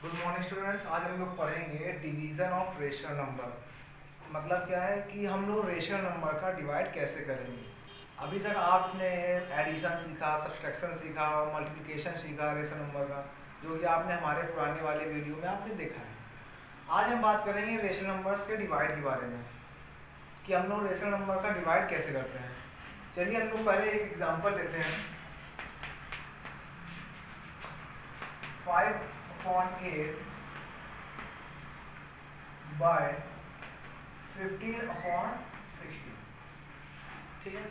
Good morning students. आज हम लोग पढ़ेंगे डिवीज़न ऑफ रेशनल नंबर। मतलब क्या है कि हम लोग रेशनल नंबर का डिवाइड कैसे करेंगे। अभी तक आपने एडिशन सीखा, सब्सट्रैक्शन सीखा और मल्टीप्लिकेशन सीखा रेशनल नंबर का, जो कि आपने हमारे पुराने वाले वीडियो में आपने देखा है। आज हम बात करेंगे रेशनल नंबर्स के डिवाइड के बारे में कि हम लोग रेशनल नंबर का डिवाइड कैसे करते हैं। चलिए हम लोग पहले एक एग्जांपल लेते हैं। 5/8 बाय 15/16। ठीक है,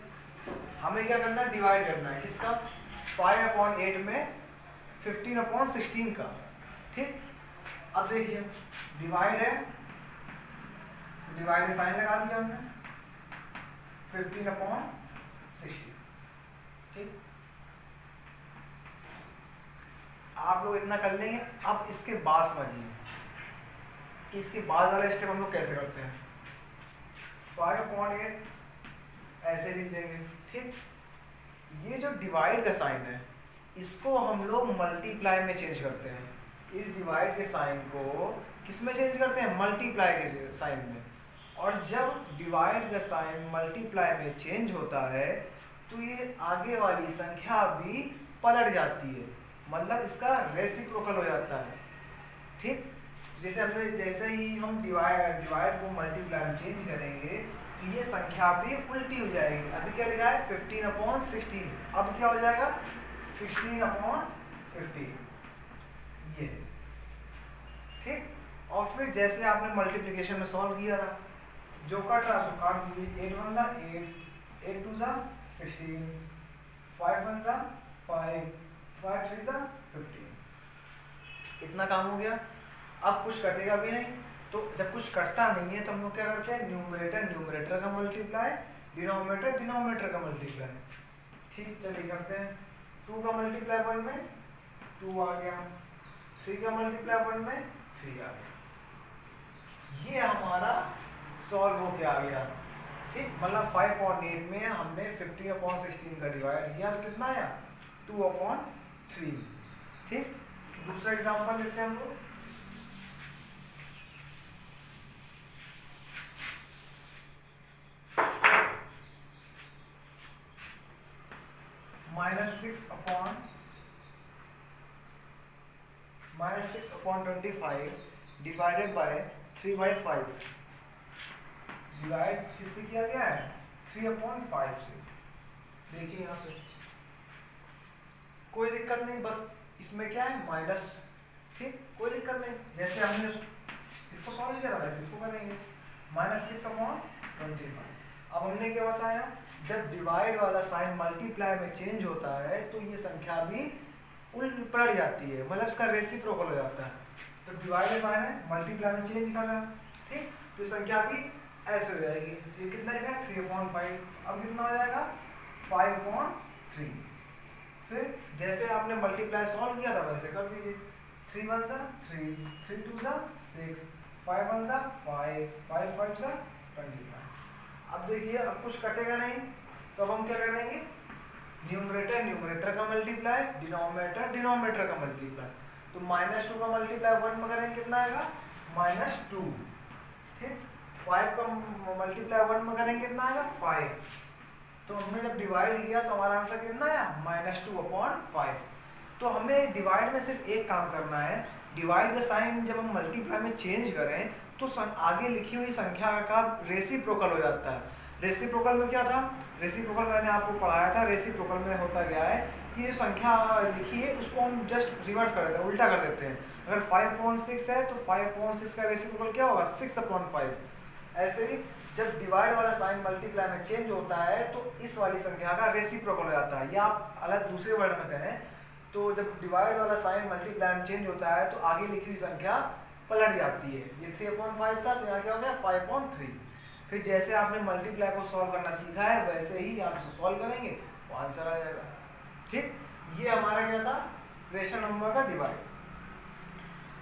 हमें क्या करना है, डिवाइड करना है किसका, 5/8 में 15/16 का। ठीक, अब देखिए डिवाइड है, डिवाइड साइन लगा दिया हमने 15/16। ठीक, आप लोग इतना कर लेंगे। अब इसके बाद समझिए कि इसके बाद वाला स्टेप हम लोग कैसे करते हैं। 5/8 ऐसे लिख देंगे। ठीक, ये जो डिवाइड का साइन है इसको हम लोग मल्टीप्लाई में चेंज करते हैं। इस डिवाइड के साइन को किस में चेंज करते हैं, मल्टीप्लाई के साइन में। और जब डिवाइड का साइन मल्टीप्लाई में चेंज होता है तो ये आगे वाली संख्या भी पलट जाती है, मतलब इसका रेसिप्रोकल हो जाता है। ठीक, जैसे ही हम डिवाइड को मल्टीप्लाई में चेंज करेंगे तो ये संख्या भी उल्टी हो जाएगी। अभी क्या लिखा है 15/16, अब क्या हो जाएगा 16/15 ये। ठीक, और फिर जैसे आपने मल्टीप्लिकेशन में सॉल्व किया था, जो कट रहा सो काट दीजिए। 8 1 8, 8 2 16, 5 1 5, 5 3 15। इतना काम हो गया। अब कुछ कटेगा भी नहीं, तो जब कुछ कटता नहीं है तो हम लोग क्या करते हैं, न्यूमरेटर न्यूमरेटर का मल्टीप्लाई, डिनोमिनेटर डिनोमिनेटर का मल्टीप्लाई। ठीक, चलिए करते हैं। 2 का मल्टीप्लाई 1 में 2 आ गया, 3 का मल्टीप्लाई 1 में 3 आ गया। ये हमारा सॉल्व हो के आ गया। ठीक, मतलब 5/8 में हमने 15/16 का डिवाइड किया तो कितना आया 2/3। ठीक, दूसरा एग्जांपल लेते हैं हम लोग। -6/25 डिवाइडेड बाय 3/5। डिवाइड किससे किया गया है, 3/5 से। देखिए यहाँ पे कोई दिक्कत नहीं, बस इसमें क्या है माइनस। ठीक, कोई दिक्कत नहीं, जैसे हमने इसको सॉल्व किया था वैसे इसको करेंगे। -6/25। अब हमने क्या बताया, जब डिवाइड वाला साइन मल्टीप्लाई में चेंज होता है तो ये संख्या भी उल्ट पलट जाती है, मतलब इसका रेसिप्रोकल हो जाता है। तो डिवाइड साइन है, मल्टीप्लाई में चेंज करना। ठीक, तो संख्या भी ऐसे हो जाएगी। तो ये कितना लिखा है 3/5, अब कितना हो जाएगा 5/3। फिर जैसे आपने मल्टीप्लाई सॉल्व किया था वैसे कर दीजिए। 3 1 3, 3 2 6, 5 1 5, 5 5 25। अब देखिए अब कुछ कटेगा नहीं, तो अब हम क्या करेंगे, न्यूमरेटर न्यूमरेटर का मल्टीप्लाई, डिनोमिनेटर डिनोमिनेटर का मल्टीप्लाई। तो -2 का मल्टीप्लाई 1 में करेंगे कितना आएगा -2। ठीक, 5 का मल्टीप्लाई 1 में करेंगे कितना आएगा 5। तो हमने जब डिवाइड किया तो हमारा आंसर कितना आया -2/5। तो हमें डिवाइड में सिर्फ एक काम करना है, डिवाइड का साइन जब हम मल्टीप्लाई में चेंज करें तो आगे लिखी हुई संख्या का रेसिप्रोकल हो जाता है। रेसिप्रोकल में क्या था, रेसिप्रोकल मैंने आपको पढ़ाया था। रेसिप्रोकल में होता क्या है कि ये संख्या लिखी है उसको हम जस्ट रिवर्स कर देते हैं, उल्टा कर देते हैं। अगर 5/6 है तो 5/6 का रेसिप्रोकल क्या होगा 6/5। ऐसे ही जब डिवाइड वाला साइन मल्टीप्लाई में चेंज होता है तो इस वाली संख्या का रेसिप्रोकल हो जाता है। या आप अलग दूसरे वर्ड में कहें तो जब डिवाइड वाला साइन मल्टीप्लाई में चेंज होता है तो आगे लिखी हुई संख्या पलट जाती है। ये 3/5 था तो यहाँ क्या हो गया 5/3। फिर जैसे आपने मल्टीप्लाई को सॉल्व करना सीखा है वैसे ही आप इसे सॉल्व करेंगे तो आंसर आ जाएगा। ठीक, ये हमारा क्या था रेशनल नंबर का डिवाइड।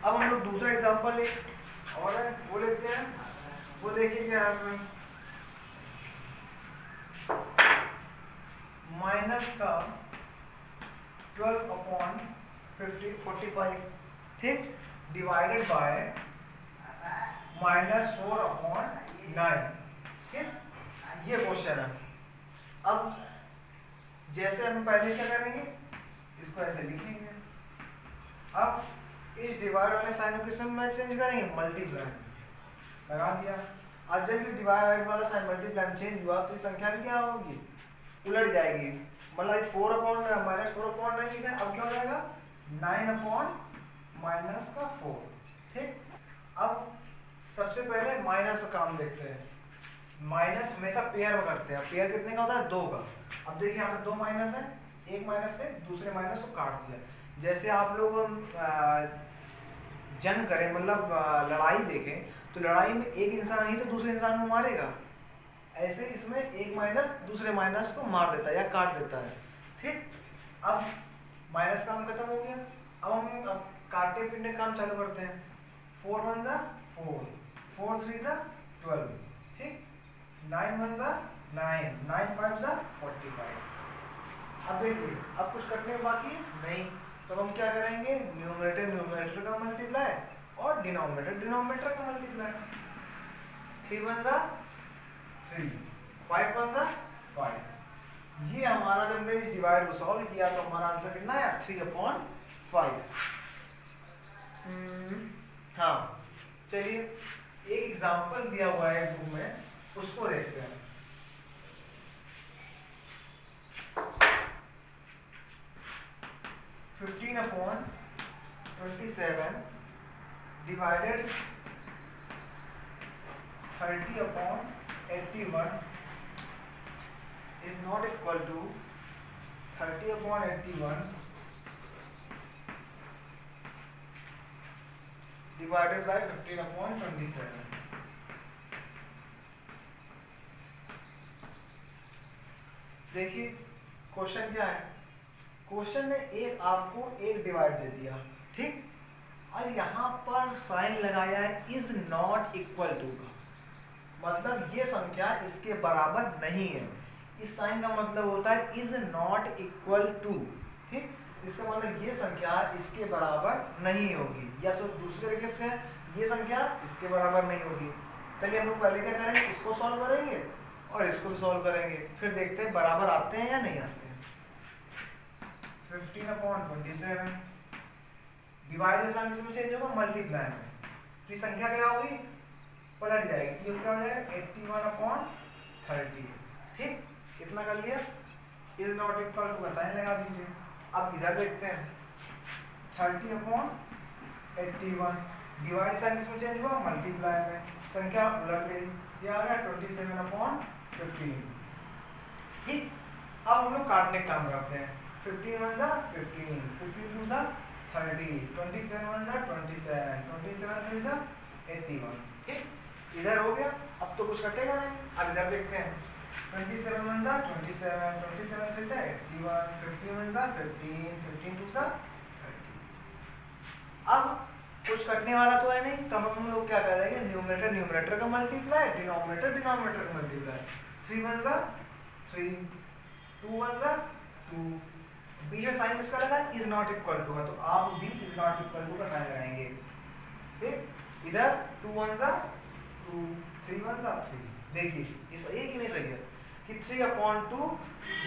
अब हम लोग दूसरा एग्जांपल ले और वो लेते हैं। वो देखिए क्या है, माइनस का 12/45। ठीक, डिवाइडेड बाय -4/9। ठीक, ये क्वेश्चन है। अब जैसे हम पहले क्या करेंगे, इसको ऐसे लिखेंगे। अब इस डिवाइड वाले साइन को किस में चेंज करेंगे, मल्टीप्लाई लगा दिया। अब जब ये डिवाइड वाला साइन मल्टीप्लाई में चेंज हुआ तो ये संख्या भी क्या होगी, उलट जाएगी। मतलब 4/-4/9 लिखा है, अब क्या हो जाएगा 9/-4। ठीक, अब सबसे पहले माइनस का काम देखते हैं। माइनस हमेशा पेयर में करते हैं। पेयर कितने का होता है, 2 का। अब देखिए यहाँ पे 2 माइनस है, एक माइनस से दूसरे माइनस को काट दिया। जैसे आप लोग जंग करें, मतलब लड़ाई देखें, तो लड़ाई में एक इंसान ही तो दूसरे इंसान को मारेगा, ऐसे इसमें एक माइनस दूसरे माइनस को मार देता है या काट देता है। ठीक, अब माइनस काम खत्म हो गया। अब हम काटे पीटने काम चालू करते हैं। 4 1 जा 4, 4 3 जा 12। ठीक, 9 1 जा 9, 9 5 जा 45। अब देखिए, अब कुछ कटने बाकी है नहीं, तो हम क्या करेंगे, न्यूमरेटर न्यूमरेटर का मल्टीप्लाई और डिनोमिनेटर डिनोमिनेटर का मल्टीप्लाई। 3 1 जा 3, 5 1 जा 5। ये हमारा जब हमने इस डिवाइड को सॉल्व किया तो हमारा आंसर कितना है, 3/5। हाँ, चलिए एक एग्जांपल दिया हुआ है बुक में, उसको देखते हैं। (15/27) divided 30/81 is not equal to 30/81 divided by 15/27। देखिए क्वेश्चन क्या है, क्वेश्चन ने एक आपको एक डिवाइड दे दिया। ठीक, और यहाँ पर साइन लगाया है इज नॉट इक्वल टू का, मतलब ये संख्या इसके बराबर नहीं है। इस साइन का मतलब होता है इज नॉट इक्वल टू। ठीक, इसका मतलब ये संख्या इसके बराबर नहीं होगी, या तो दूसरे तरीके से ये संख्या इसके बराबर नहीं होगी। चलिए हम लोग पहले क्या करेंगे, इसको सॉल्व करेंगे और इसको भी सॉल्व करेंगे, फिर देखते हैं बराबर आते हैं या नहीं आते हैं। 15/27 डिवाइड साइन किसमें चेंज होगा, मल्टीप्लाई में, तो ये संख्या क्या होगी, पलट जाएगी। तो ये क्या हो जाएगा 81/30। ठीक, कितना कर लिया, इज नॉट इक्वल टू का साइन लगा दीजिए। अब इधर देखते हैं 30/81 डिवाइड साइन किसमें चेंज हुआ, मल्टीप्लाई में, संख्या उलट गई, ये आ गया 27/15। ठीक, अब हम लोग काटने का काम करते हैं। 15 1 जा 15, 15 2 जा 30, 27 1 जा 27, 27 3 जा 81। ठीक, इधर हो गया, अब तो कुछ कटेगा नहीं। अब इधर देखते हैं 27 1 जा 27, 27 3 जा 81, 15 1 जा 15, 15 2 जा 30। अब कुछ कटने वाला तो है नहीं, तो हम लोग क्या करेंगे, न्यूमरेटर न्यूमरेटर का मल्टीप्लाई, डिनोमिनेटर डिनोमिनेटर का मल्टीप्लाई। 3 1 जा 3, 2 1 जा 2। बीच में साइन किसका लगा, इज नॉट इक्वल टू का, तो आप भी इज नॉट इक्वल टू का साइन लगाएंगे। ठीक, इधर 2 1 जा 2, 3 1 जा 3। देखिए इस एक ही नहीं सही है कि 3/2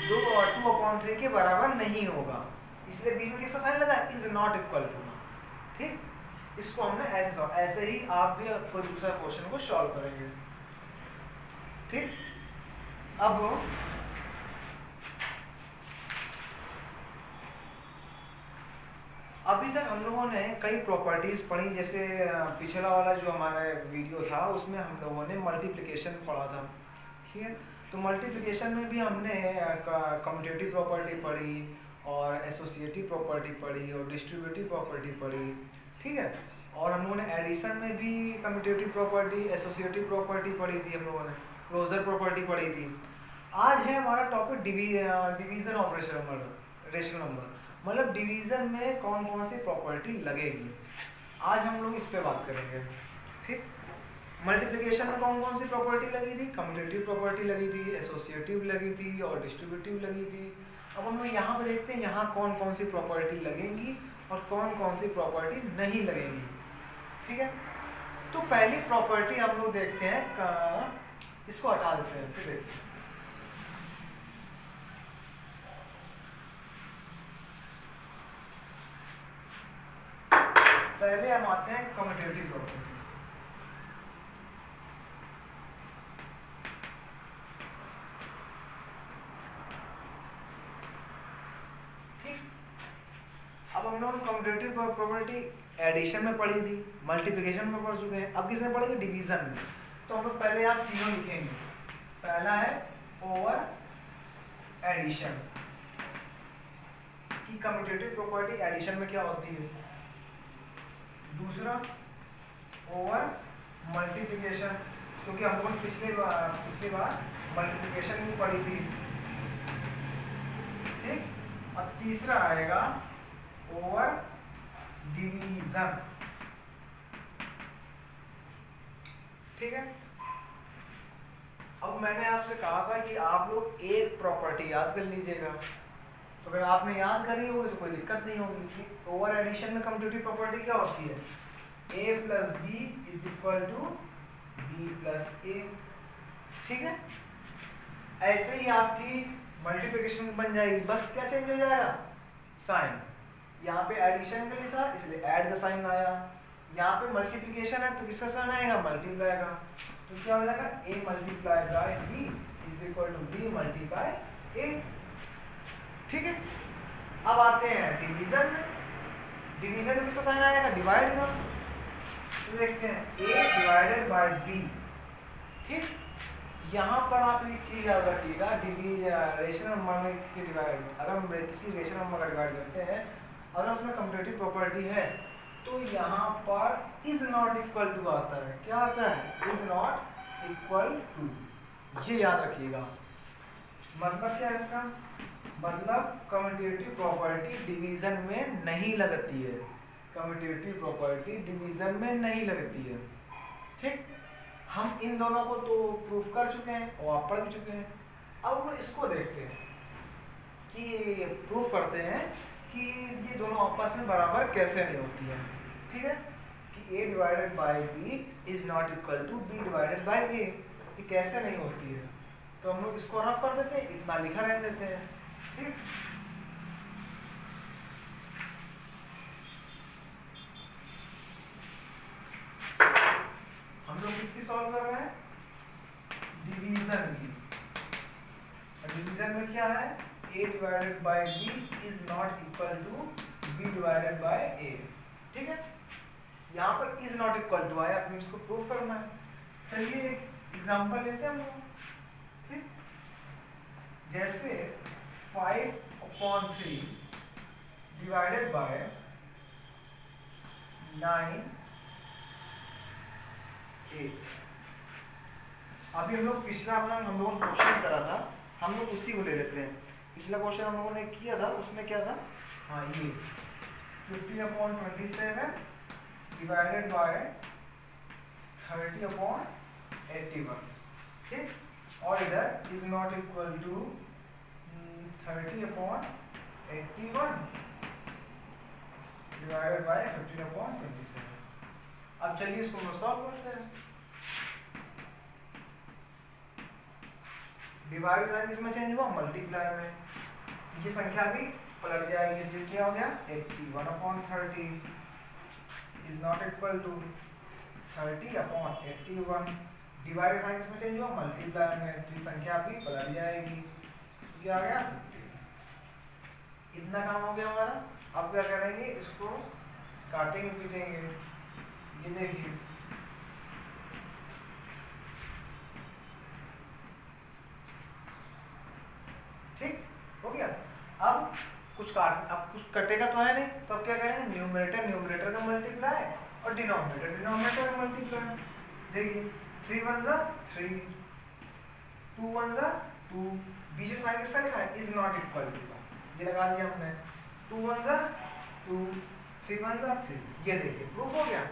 2/3 के बराबर नहीं होगा, इसलिए बीच में किसका साइन लगा, इज नॉट इक्वल टू। ठीक, इसको हमने ऐसे ही आप भी कोई दूसरा क्वेश्चन को सॉल्व करेंगे। ठीक, अब अभी तक हम लोगों ने कई प्रॉपर्टीज पढ़ी, जैसे पिछला वाला जो हमारा वीडियो था उसमें हम लोगों ने मल्टीप्लिकेशन पढ़ा था। ठीक है, तो मल्टीप्लिकेशन में भी हमने कम्यूटेटिव प्रॉपर्टी पढ़ी और एसोसिएटिव प्रॉपर्टी पढ़ी और डिस्ट्रीब्यूटिव प्रॉपर्टी पढ़ी। ठीक है, और हम लोगों ने एडिशन में भी कम्यूटेटिव प्रॉपर्टी एसोसिएटिव प्रॉपर्टी पढ़ी थी, हम लोगों ने क्लोजर प्रॉपर्टी पढ़ी थी। आज है हमारा topic division of rational number, मतलब डिवीजन में कौन कौन सी प्रॉपर्टी लगेगी, आज हम लोग इस पे बात करेंगे। ठीक, मल्टीप्लिकेशन में कौन कौन सी प्रॉपर्टी लगी थी, कम्यूटेटिव प्रॉपर्टी लगी थी, एसोसिएटिव लगी थी और डिस्ट्रीब्यूटिव लगी थी। अब हम लोग यहाँ पे देखते हैं यहाँ कौन कौन सी प्रॉपर्टी लगेंगी और कौन कौन सी प्रॉपर्टी नहीं लगेंगी। ठीक है, तो पहली प्रॉपर्टी हम लोग देखते हैं, इसको हटा देते हैं फिर देखते हैं। पहले हम आते हैं कम्यूटेटिव प्रॉपर्टी। अब हम लोग कम्यूटेटिव प्रॉपर्टी एडिशन में पढ़ी थी, मल्टीप्लिकेशन में पढ़ चुके हैं, अब किसमें पढ़ेंगे? डिवीजन में। तो हम लोग पहले आप तीनों लिखेंगे। पहला है ओवर एडिशन, कि कम्यूटेटिव प्रॉपर्टी एडिशन में क्या होती है। दूसरा ओवर मल्टीप्लिकेशन, क्योंकि हम लोग पिछली बार मल्टीप्लिकेशन ही पढ़ी थी, ठीक। और तीसरा आएगा ओवर डिवीजन, ठीक है। अब मैंने आपसे कहा था कि आप लोग एक प्रॉपर्टी याद कर लीजिएगा, तो अगर आपने याद करी होगी तो कोई दिक्कत नहीं होगी कि ओवर एडिशन में कम्यूटेटिव प्रॉपर्टी क्या होती है? a plus B is equal to B plus A, ठीक है। ऐसे ही आपकी मल्टीप्लिकेशन बन जाएगी, बस क्या चेंज हो जाएगा? साइन। यहाँ पे एडिशन के लिए था इसलिए ऐड का साइन आया, यहाँ पे मल्टीप्लिकेशन है तो किसका साइन आएगा? मल्टीप्लाई का। तो क्या हो जाएगा? a multiply by b is equal to b multiply a, ठीक है। अब आते हैं डिवीजन में। डिवीजन में किसका साइन आएगा? डिवाइड का। तो देखते हैं a डिवाइडेड बाय b, ठीक। यहाँ पर आप एक चीज याद रखिएगा, रेशनल नंबर में के डिवाइड, अगर हम किसी रेशनल नंबर का डिवाइड करते हैं, अगर उसमें कम्यूटेटिव प्रॉपर्टी है तो यहाँ पर इज नॉट इक्वल टू आता है। क्या आता है? इज नॉट इक्वल टू, ये याद रखिएगा। मतलब क्या है इसका? मतलब कम्यूटेटिव प्रॉपर्टी डिवीजन में नहीं लगती है, कम्यूटेटिव प्रॉपर्टी डिवीजन में नहीं लगती है, ठीक। हम इन दोनों को तो प्रूफ कर चुके हैं और आप पढ़ भी चुके हैं। अब हम इसको देखते हैं कि प्रूफ करते हैं कि ये दोनों आपस में बराबर कैसे नहीं होती है, ठीक है। कि a divided by b is not equal to b divided by a, ये कैसे नहीं होती है? तो हम लोग इसको रफ कर देते हैं, इतना लिखा रह देते हैं, ठीक। हम लोग किसकी सॉल्व कर रहे हैं? डिवीजन की। डिवीजन में क्या है? a divided by b is not equal to b divided by a, ठीक है। यहाँ पर इज नॉट इक्वल टू आया, अपने इसको प्रूफ करना है। चलिए एग्जांपल लेते हैं हम लोग, ठीक। जैसे 5/3 डिवाइडेड बाय 9/8। अभी हम लोग पिछला हम लोगों ने क्वेश्चन करा था, हम लोग उसी को ले लेते हैं। पिछला क्वेश्चन हम लोगों ने किया था, उसमें क्या था? हाँ, ये 15/27 डिवाइडेड बाय 30/81, ठीक। और इधर is not equal to 30/81 divided by 15/27। अब चलिए इसको हम सॉल्व करते हैं। डिवाइड साइन किसमें चेंज हुआ? मल्टीप्लाई में। ये संख्या भी पलट जाएगी, तो क्या हो गया? 81/30 is not equal to 30/81। Divide sign किसमें चेंज हुआ? मल्टीप्लाई में, तो ये संख्या भी पलट जाएगी, तो क्या आ गया? 50। इतना काम हो गया हमारा। अब क्या करेंगे? इसको काटेंगे पीटेंगे। ये देखिए, ठीक हो गया। अब कुछ कटेगा तो है नहीं, तो अब क्या करेंगे? न्यूमरेटर का मल्टीप्लाई और डिनोमिनेटर का मल्टीप्लाई। देखिए 3 1 जा 3, 2 1 जा 2, बीच में साइन किसका लिखा है? इज नॉट इक्वल टू का, ये लगा दिया हमने। 2 1 जा 2, 3 1 जा 3। ये देखिए प्रूफ हो गया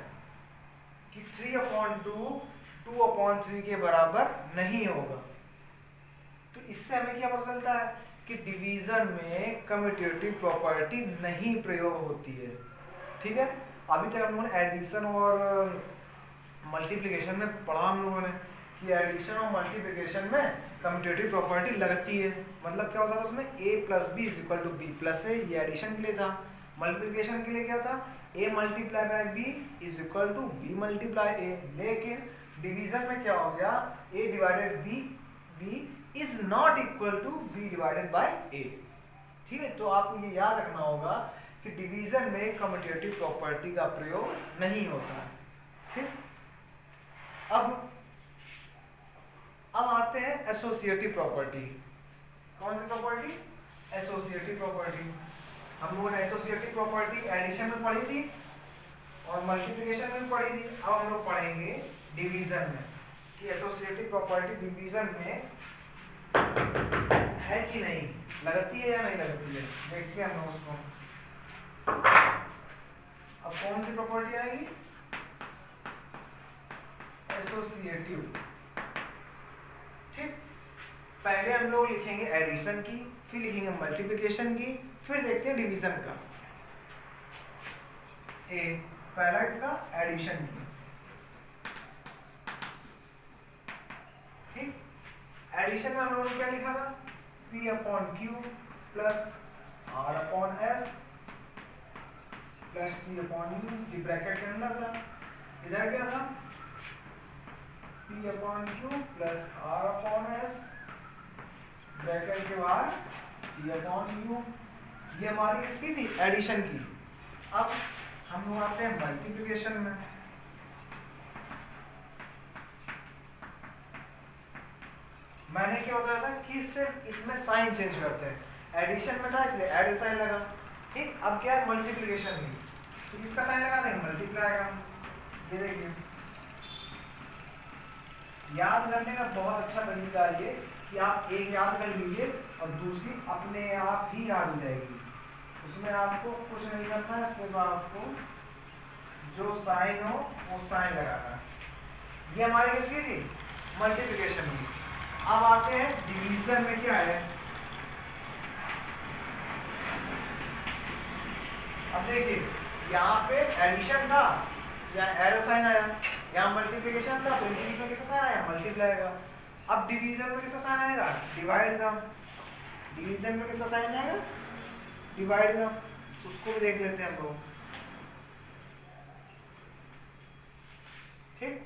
कि 3/2 2/3 के बराबर नहीं होगा। तो इससे हमें क्या पता चलता है? कि डिवीजन में कम्यूटेटिव प्रॉपर्टी नहीं प्रयोग होती है, ठीक है। अभी तक हम लोगों ने एडिशन और मल्टीप्लिकेशन में पढ़ा हम लोगों ने कि एडिशन और मल्टीप्लिकेशन में कम्यूटेटिव प्रॉपर्टी लगती है। मतलब क्या होता था उसमें, a plus B is equal to B plus A, ये एडिशन के लिए था। मल्टीप्लिकेशन के लिए क्या था, a multiply by b is equal to b multiply a। लेकिन डिवीजन में क्या हो गया, a divided b is not equal to b divided by a। ठीक है, तो आपको ये याद रखना होगा कि डिवीजन में कम्यूटेटिव प्रॉपर्टी का प्रयोग नहीं होता है। ठीक, अब आते हैं एसोसिएटिव प्रॉपर्टी। कौन सी प्रॉपर्टी, एसोसिएटिव प्रॉपर्टी। हम लोगों ने एसोसिएटिव प्रॉपर्टी एडिशन में पढ़ी थी और मल्टीप्लिकेशन में भी पढ़ी थी। अब हम लोग पढ़ेंगे डिवीजन में कि एसोसिएटिव प्रॉपर्टी डिवीजन में है कि नहीं, लगती है या नहीं लगती है। देखते हैं हम लोग उसको। अब कौन सी प्रॉपर्टी आएगी, एसोसिएटिव। ठीक, पहले हम लोग लिखेंगे एडिशन की, फिर लिखेंगे मल्टीप्लिकेशन की, फिर देखते हैं डिवीजन का। पहला इसका एडिशन की। ठीक, एडिशन में हम लोगों ने क्या लिखा था, P upon Q plus R upon S plus T upon U, ये ब्रैकेट के अंदर था। इधर क्या था, P upon Q plus R upon S bracket के बाद T अपॉन U। ये हमारी किसकी थी, एडिशन की। अब हम लोग आते हैं मल्टीप्लिकेशन में। मैंने क्या बताया था कि सिर्फ इसमें साइन चेंज करते हैं। एडिशन में था इसलिए ऐड साइन लगा। ठीक, अब क्या है मल्टीप्लिकेशन में, तो इसका साइन लगा देंगे मल्टीप्लाई का। ये देखिए, याद करने का बहुत अच्छा तरीका है ये कि आप एक याद कर लीजिए और दूसरी अपने आप ही याद हो जाएगी। उसमें आपको कुछ नहीं करना है, सिर्फ आपको जो साइन हो वो साइन लगाना है। ये हमारी किसकी थी, मल्टीप्लिकेशन की। अब आते हैं डिवीजन में क्या है। अब देखिए, यहाँ पे एडिशन था, यहाँ ऐड साइन आया, यहाँ मल्टीप्लिकेशन था तो इंक्रीज में किसका साइन आया, मल्टीप्लाई का। अब डिवीजन में किसका साइन आएगा, डिवाइड का। डिवीजन में किसका साइन आएगा, डिवाइड का। उसको भी देख लेते हैं हम लोग। ठीक,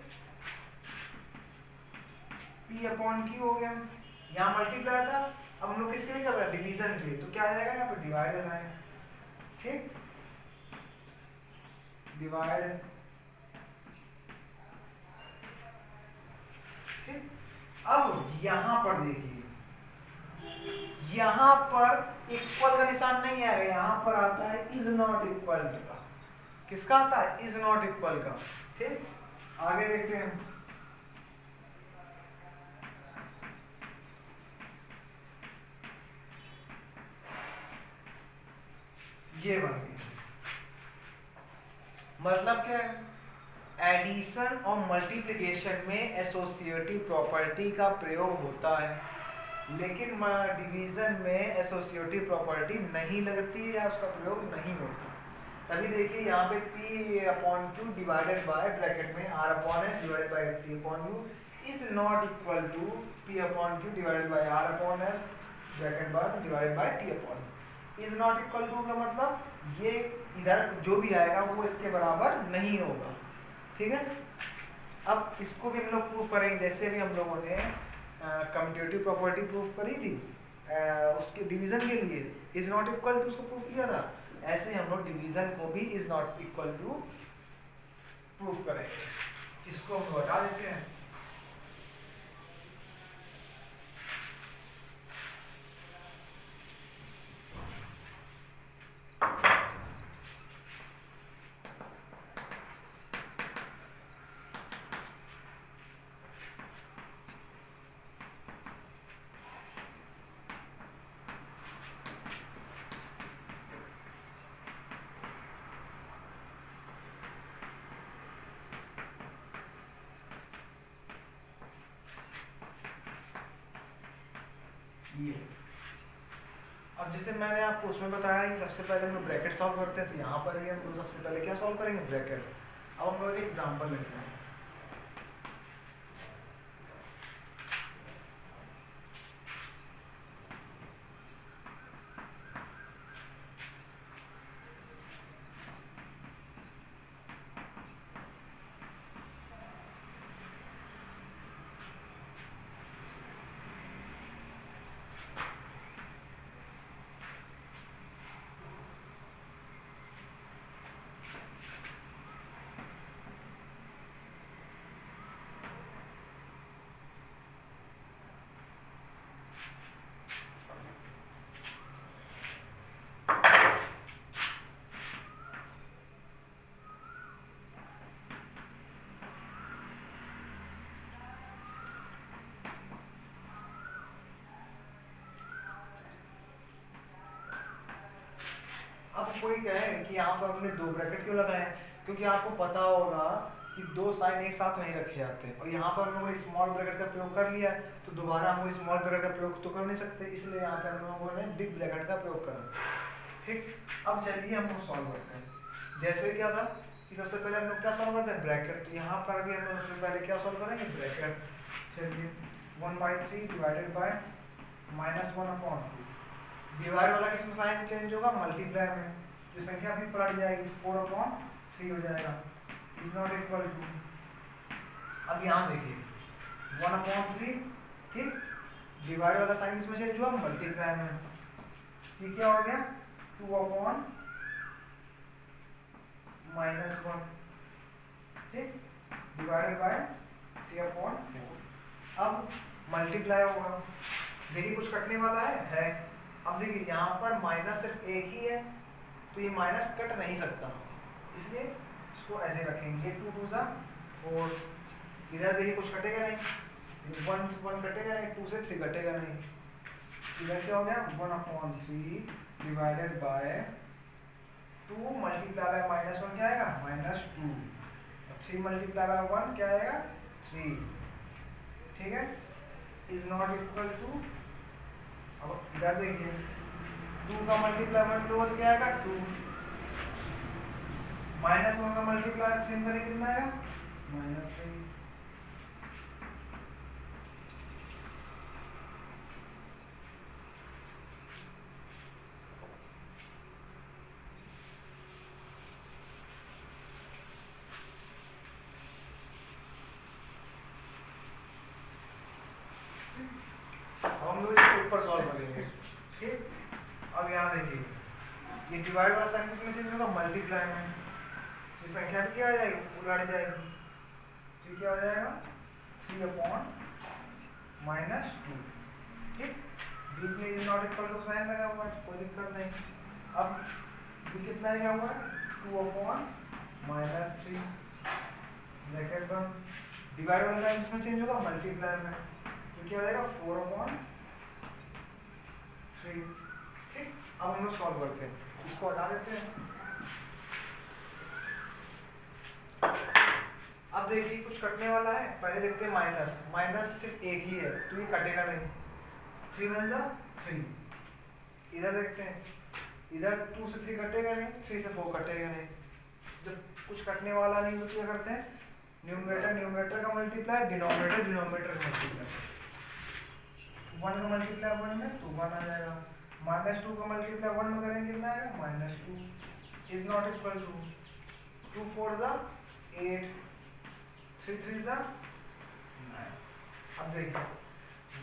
P अपॉन Q हो गया, यहाँ मल्टीप्लाई था, अब हम लोग किसके लिए कर रहे हैं, डिवीजन के लिए, तो क्या आ जाएगा यहाँ पर डिवाइड का साइन। ठीक, डिवाइड। ठीक, अब यहां पर देखिए, यहां पर इक्वल का निशान नहीं आएगा, यहां पर आता है इज नॉट इक्वल का। किसका आता है, इज नॉट इक्वल का। ठीक, आगे देखते हैं। ये बन गई, मतलब क्या है, एडिशन और मल्टीप्लिकेशन में एसोसिएटिव प्रॉपर्टी का प्रयोग होता है, लेकिन डिवीजन में एसोसिएटिव प्रॉपर्टी नहीं लगती है या उसका प्रयोग नहीं होता। तभी देखिए यहाँ पे P upon Q divided by bracket में R upon S divided by T upon U is not equal to P upon Q divided by R upon S bracket by divided by T upon U। Is not equal to का मतलब ये इधर जो भी आएगा वो इसके बराबर नहीं होगा। ठीक है, अब इसको भी हम लोग प्रूफ करेंगे, जैसे भी हम लोगों ने कम्यूटेटिव प्रॉपर्टी प्रूफ करी थी उसके डिवीजन के लिए इज नॉट इक्वल टू उसको प्रूफ किया था, ऐसे हम लोग डिवीजन को भी is not equal to proof करेंगे। इसको हम बता देते हैं। ये अब जैसे मैंने आपको उसमें बताया कि सबसे पहले हम लोग ब्रैकेट सॉल्व करते हैं, तो यहाँ पर भी हम लोग सबसे पहले क्या सॉल्व करेंगे, ब्रैकेट। अब हम लोग एक एग्जाम्पल लेते हैं। अब कोई कहे कि यहाँ पर हमने दो ब्रैकेट क्यों लगाए हैं, क्योंकि आपको पता होगा कि दो साइन एक साथ नहीं रखे जाते हैं, और यहाँ पर हम लोगों ने स्मॉल ब्रैकेट का प्रयोग कर लिया है, तो दोबारा हम स्मॉल ब्रैकेट का प्रयोग तो कर नहीं सकते, इसलिए यहाँ पे हम लोगों ने बिग ब्रैकेट का प्रयोग करा। ठीक, अब चलिए हम लोग सॉल्व करते हैं। जैसे क्या था कि सबसे पहले हम लोग क्या सॉल्व करते हैं, ब्रैकेट, तो यहाँ पर भी हम लोग सबसे पहले क्या सॉल्व करेंगे, ब्रैकेट। चलिए 1/3 डिवाइडेड बाय -1/2। डिवाइड वाला किसमें साइन चेंज होगा, मल्टीप्लाई में, जो संख्या भी पलट जाएगी तो 4/3 हो जाएगा, इज नॉट इक्वल टू। अब यहाँ देखिए 1/3, ठीक, डिवाइड वाला साइन किसमें चेंज हुआ, मल्टीप्लाई में, ये क्या हो गया 2/-1, ठीक, डिवाइडेड बाय 3/4। अब मल्टीप्लाई होगा, देखिए कुछ कटने वाला है। अब देखिए यहाँ पर माइनस सिर्फ एक ही है, तो ये माइनस कट नहीं सकता, इसलिए इसको ऐसे रखेंगे, 2 2 4। इधर देखिए कुछ कटेगा नहीं, 1 कटेगा नहीं, 2 से 3 कटेगा नहीं, इधर क्या हो गया 1/3 डिवाइडेड बाय 2 मल्टीप्लाई बाय -1 क्या आएगा, -2, 3 मल्टीप्लाई बाय 1 क्या आएगा, 3, ठीक है, इज नॉट इक्वल टू। अब इधर देखिए 2 का मल्टीप्लाई 1 2 तो क्या आएगा 2, -1 का मल्टीप्लाई 3 करें कितना आएगा, -3। हम लोग इसको ऊपर सॉल्व करेंगे, ठीक। अब यहाँ देखिए ये डिवाइड वाला साइन किसमें चेंज होगा, मल्टीप्लाई में, ये संख्या भी क्या आ जाएगी, उलट जाएगी, तो क्या हो जाएगा 3/-2, ठीक। बीच में is not equal to sign लगा हुआ है, कोई दिक्कत नहीं। अब ये कितना लगा हुआ है, 2/-3 ब्रैकेट बंद, डिवाइड वाला साइन किसमें चेंज होगा, मल्टीप्लाई में, तो क्या हो जाएगा 4/3, ठीक। अब हम लोग सॉल्व करते हैं, इसको हटा देते हैं। अब देखिए कुछ कटने वाला है, पहले देखते हैं माइनस सिर्फ एक ही है, तो ये कटेगा नहीं, 3 1 3। इधर देखते हैं, इधर 2 से 3 कटेगा नहीं, 3 से 4 कटेगा नहीं। जब कुछ कटने वाला नहीं तो क्या करते हैं, न्यूमरेटर का मल्टीप्लाई, डिनोमिनेटर का मल्टीप्लाई। 1 का मल्टीप्लाई 1 में तो 1 आ जाएगा, -2 का मल्टीप्लाई 1 में करेंगे कितना आएगा, -2, इज नॉट इक्वल टू 2 4 8, 3 3 9। अब देखिए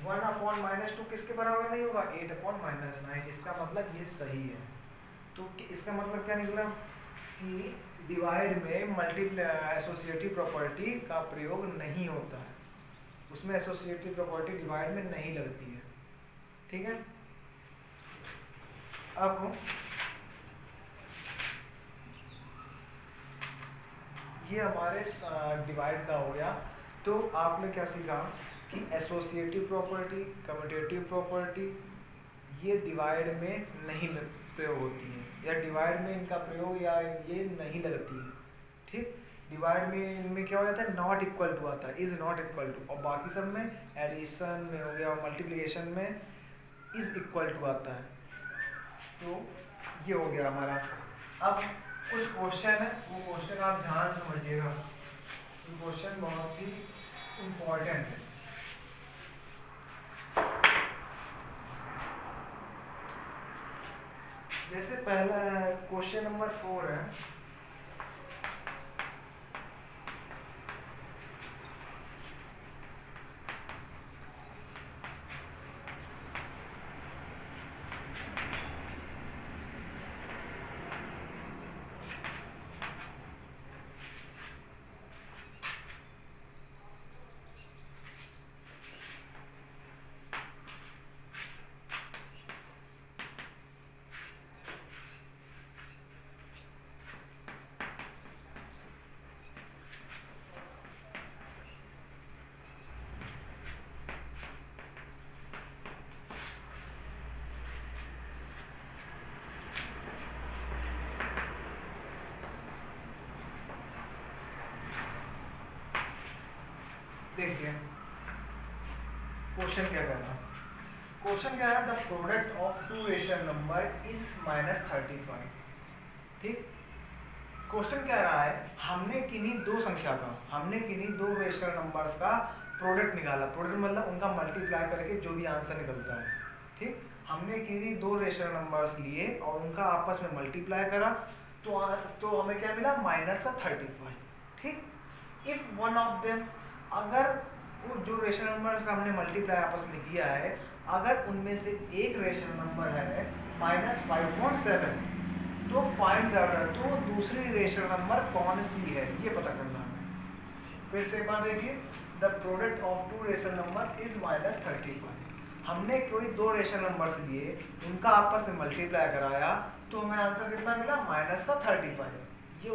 1/-2 किसके बराबर नहीं होगा, 8/-9, इसका मतलब ये सही है। तो इसका मतलब क्या निकला कि डिवाइड में मल्टीप्लाई एसोसिएटिव प्रॉपर्टी का प्रयोग नहीं होता है, उसमें एसोसिएटिव प्रॉपर्टी डिवाइड में नहीं लगती है, ठीक है। अब ये हमारे डिवाइड का हो गया। तो आपने क्या सीखा कि एसोसिएटिव प्रॉपर्टी, कम्यूटेटिव प्रॉपर्टी ये डिवाइड में नहीं प्रयोग होती है, या डिवाइड में इनका प्रयोग या ये नहीं लगती है, ठीक। डिवाइड में इनमें क्या हो जाता है, नॉट इक्वल टू आता है, इज नॉट इक्वल टू, और बाकी सब में एडिशन में हो गया और मल्टीप्लिकेशन में इज इक्वल टू आता है, तो ये हो गया हमारा। अब कुछ क्वेश्चन है, वो क्वेश्चन आप ध्यान से समझिएगा, क्वेश्चन बहुत ही इम्पोर्टेंट है। जैसे पहला क्वेश्चन नंबर 4 है, देखिए क्वेश्चन क्या कहना है। क्वेश्चन क्या है, the product of two rational number is -35। ठीक, क्वेश्चन क्या रहा है, हमने किन्हीं दो संख्या का, हमने किन्हीं दो रेशनल नंबर्स का प्रोडक्ट निकाला। प्रोडक्ट मतलब उनका मल्टीप्लाई करके जो भी आंसर निकलता है। ठीक, हमने किन्हीं दो रेशनल नंबर्स लिए और उनका आपस में मल्टीप्लाई करा, तो हमें क्या मिला, -35। ठीक, इफ वन ऑफ देम, अगर वो जो रेशनल नंबर्स का हमने मल्टीप्लाई आपस में किया है, अगर उनमें से एक रेशनल नंबर है -5.7, तो फाइंड आउट, तो दूसरी रेशनल नंबर कौन सी है ये पता करना है। फिर से एक बार देखिए, the product of two rational number is -35। हमने कोई दो रेशनल नंबर्स लिए, उनका आपस में मल्टीप्लाई कराया, तो हमें आंसर कितना मिला, -35। ये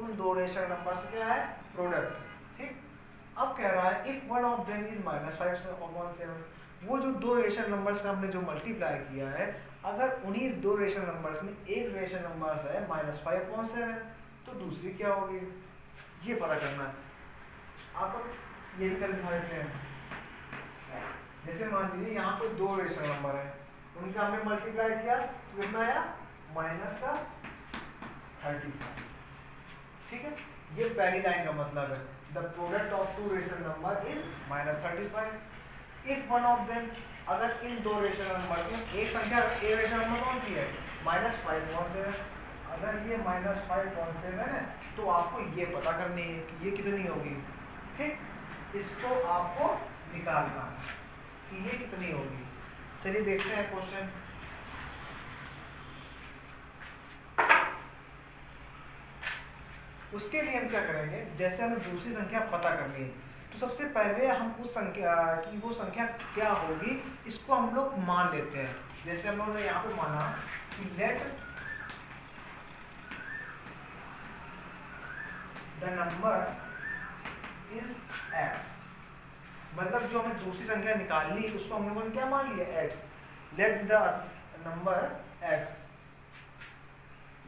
उन दो रेशनल नंबर्स क्या है, प्रोडक्ट। ठीक, अब कह रहा है if one of them is -5.7, वो जो दो रेशनल नंबर्स का हमने जो मल्टीप्लाई किया है, अगर उन्हीं दो रेशनल नंबर्स में एक रेशनल नंबर है -5.7, तो दूसरी क्या होगी, ये पता करना है। आप ये भी कर देते हैं। जैसे मान लीजिए यहाँ पे दो रेशनल नंबर है, उनका हमने मल्टीप्लाई किया तो कितना आया, -35। ठीक है, ये पहली लाइन का मतलब है, the product of two rational number is -35। If one of them, अगर इन दो रेशनल नंबर में एक संख्या, एक रेशनल नंबर कौन सी है, -5.7, अगर ये -5.7 है, तो आपको ये पता करनी है कि ये कितनी होगी। ठीक, इसको आपको निकालना है कि ये कितनी होगी। चलिए देखते हैं क्वेश्चन। उसके लिए हम क्या करेंगे, जैसे हमें दूसरी संख्या पता करनी है, तो सबसे पहले हम उस संख्या की वो संख्या क्या होगी, इसको हम लोग मान लेते हैं। जैसे हम लोगों ने यहाँ पे माना कि let the number is x, मतलब जो हमें दूसरी संख्या निकालनी उसको हम लोगों ने क्या मान लिया, x। Let the number x,